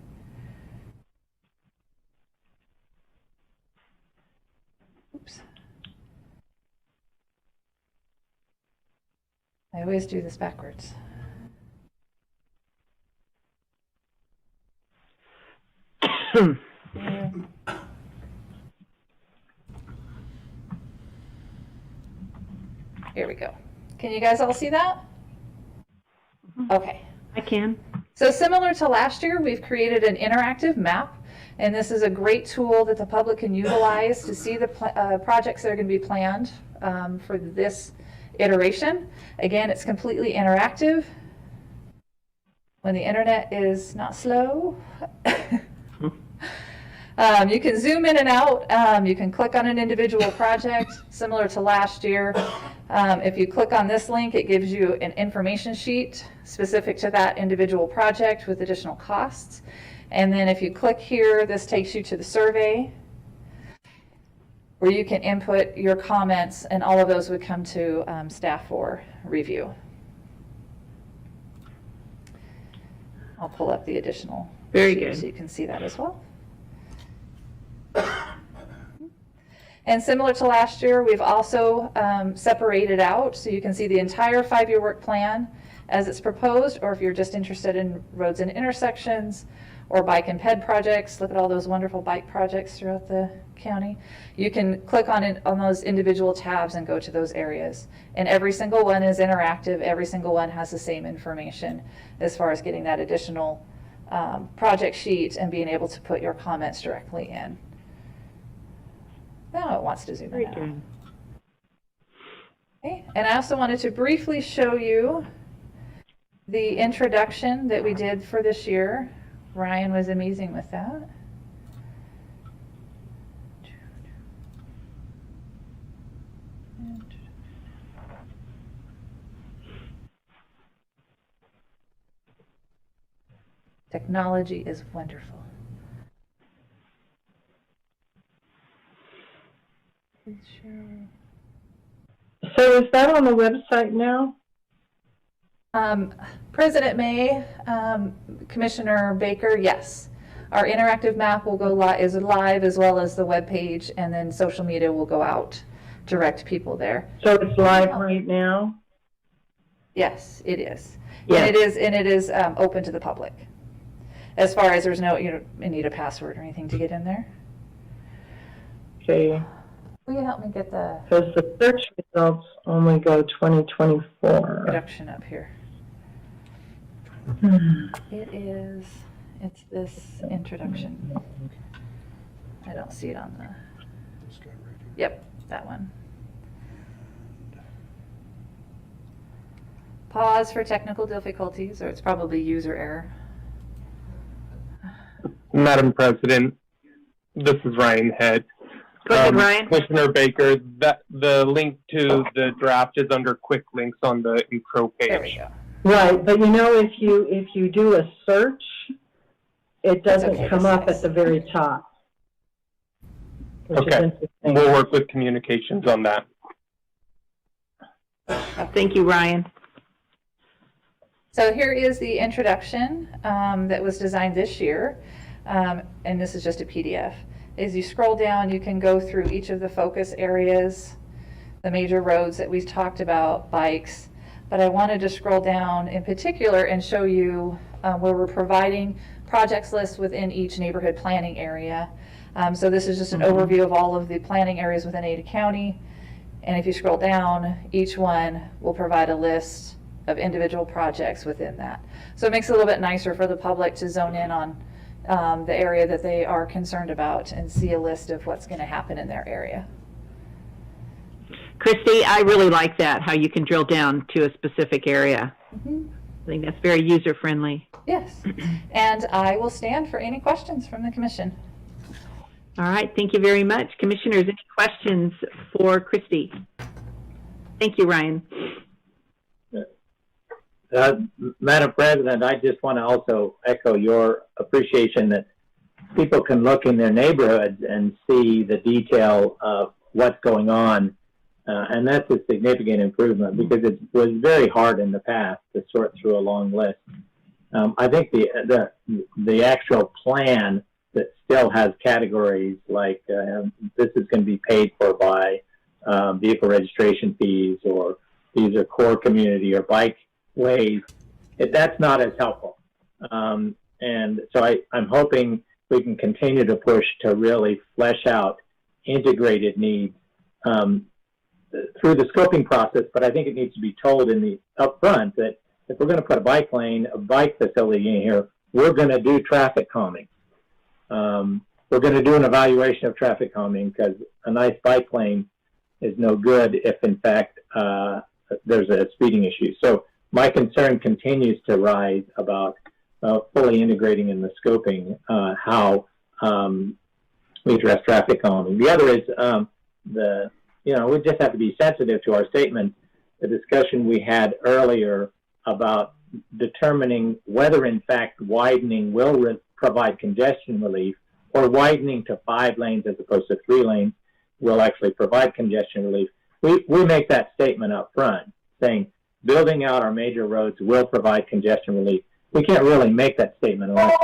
Oops. I always do this backwards. Here we go. Can you guys all see that? Okay. I can. So similar to last year, we've created an interactive map, and this is a great tool that the public can utilize to see the projects that are going to be planned for this iteration. Again, it's completely interactive. When the internet is not slow. You can zoom in and out. You can click on an individual project, similar to last year. If you click on this link, it gives you an information sheet specific to that individual project with additional costs. And then if you click here, this takes you to the survey where you can input your comments, and all of those would come to staff for review. I'll pull up the additional Very sheet good. so you can see that as well. And similar to last year, we've also separated out so you can see the entire 5-year work plan as it's proposed, or if you're just interested in roads and intersections or bike and ped projects, look at all those wonderful bike projects throughout the county. You can click on those individual tabs and go to those areas. And every single one is interactive. Every single one has the same information as far as getting that additional project sheet and being able to put your comments directly in. Now it wants to zoom in. Out. Okay. And I also wanted to briefly show you the introduction that we did for this year. Ryan was amazing with that. Technology is wonderful. So is that on the website now? President May, Commissioner Baker, yes. Our interactive map will go is live, as well as the web page, and then social media will go out, direct people there. So it's live right now? Yes, it is. Yes. And it is open to the public. As far as there's no, you don't need a password or anything to get in there. Okay. Will you help me get the Because the search results only go 2024. production up here? It's this introduction. I don't see it on the, yep, that one. Pause for technical difficulties, or it's probably user error. Madam President, this is Ryan Head. Go ahead, Ryan. Commissioner Baker, that the link to the draft is under quick links on the intro page. There we go. Right, but you know, if you do a search, it doesn't come up at the very top. Which is Okay, interesting. we'll work with communications on that. Thank you, Ryan. So here is the introduction that was designed this year, and this is just a PDF. As you scroll down, you can go through each of the focus areas, the major roads that we've talked about, bikes, but I wanted to scroll down in particular and show you where we're providing projects lists within each neighborhood planning area. So this is just an overview of all of the planning areas within Ada County, and if you scroll down, each one will provide a list of individual projects within that. So it makes it a little bit nicer for the public to zone in on the area that they are concerned about and see a list of what's going to happen in their area. Christy, I really like that, how you can drill down to a specific area. Mm-hmm. I think that's very user-friendly. Yes, and I will stand for any questions from the commission. All right, thank you very much. Commissioners, any questions for Christy? Thank you, Ryan. Madam President, I just want to also echo your appreciation that people can look in their neighborhoods and see the detail of what's going on. And that's a significant improvement because it was very hard in the past to sort through a long list. I think the actual plan that still has categories like this is going to be paid for by vehicle registration fees, or these are core community or bike ways, that's not as helpful. And so I'm hoping we can continue to push to really flesh out integrated needs through the scoping process, but I think it needs to be told in the upfront that if we're going to put a bike facility in here, we're going to do traffic calming. We're going to do an evaluation of traffic calming, because a nice bike lane is no good if, in fact, there's a speeding issue. So my concern continues to rise about fully integrating in the scoping how we address traffic calming. The other is we just have to be sensitive to our statement. The discussion we had earlier about determining whether, in fact, widening will provide congestion relief, or widening to 5 lanes as opposed to 3 lanes will actually provide congestion relief. We make that statement up front, saying building out our major roads will provide congestion relief. We can't really make that statement unless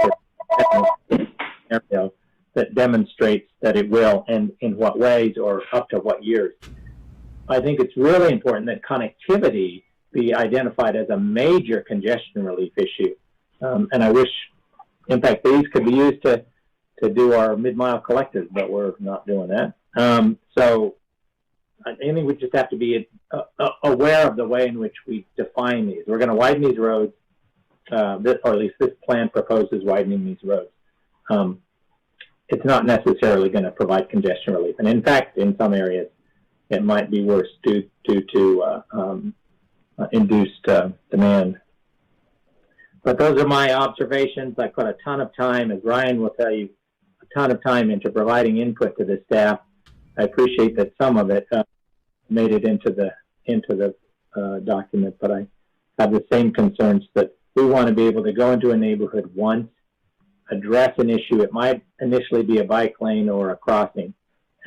there's a scenario that demonstrates that it will, and in what ways or up to what years. I think it's really important that connectivity be identified as a major congestion relief issue. And I wish, in fact, these could be used to do our mid-mile collectors, but we're not doing that. So I think we just have to be aware of the way in which we define these. We're going to widen these roads, or at least this plan proposes widening these roads. It's not necessarily going to provide congestion relief. And in fact, in some areas, it might be worse due to induced demand. But those are my observations. I put a ton of time, as Ryan will tell you, a ton of time into providing input to the staff. I appreciate that some of it made it into the document, but I have the same concerns that we want to be able to go into a neighborhood once, address an issue. It might initially be a bike lane or a crossing,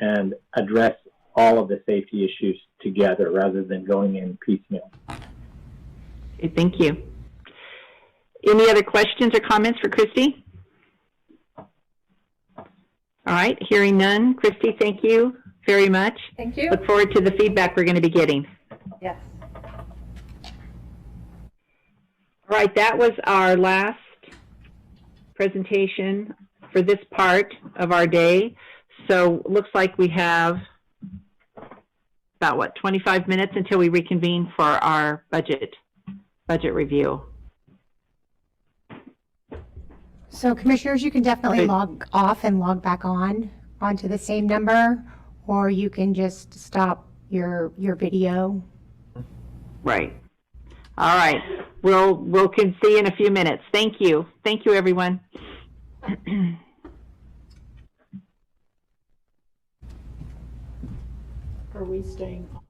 and address all of the safety issues together rather than going in piecemeal. Okay, thank you. Any other questions or comments for Christy? All right, hearing none. Christy, thank you very much. Thank you. Look forward to the feedback we're going to be getting. Yes. All right, that was our last presentation for this part of our day. So looks like we have about, 25 minutes until we reconvene for our budget review. So commissioners, you can definitely log off and log back onto the same number, or you can just stop your video. Right. All right. We'll see you in a few minutes. Thank you. Thank you, everyone. Are we staying on?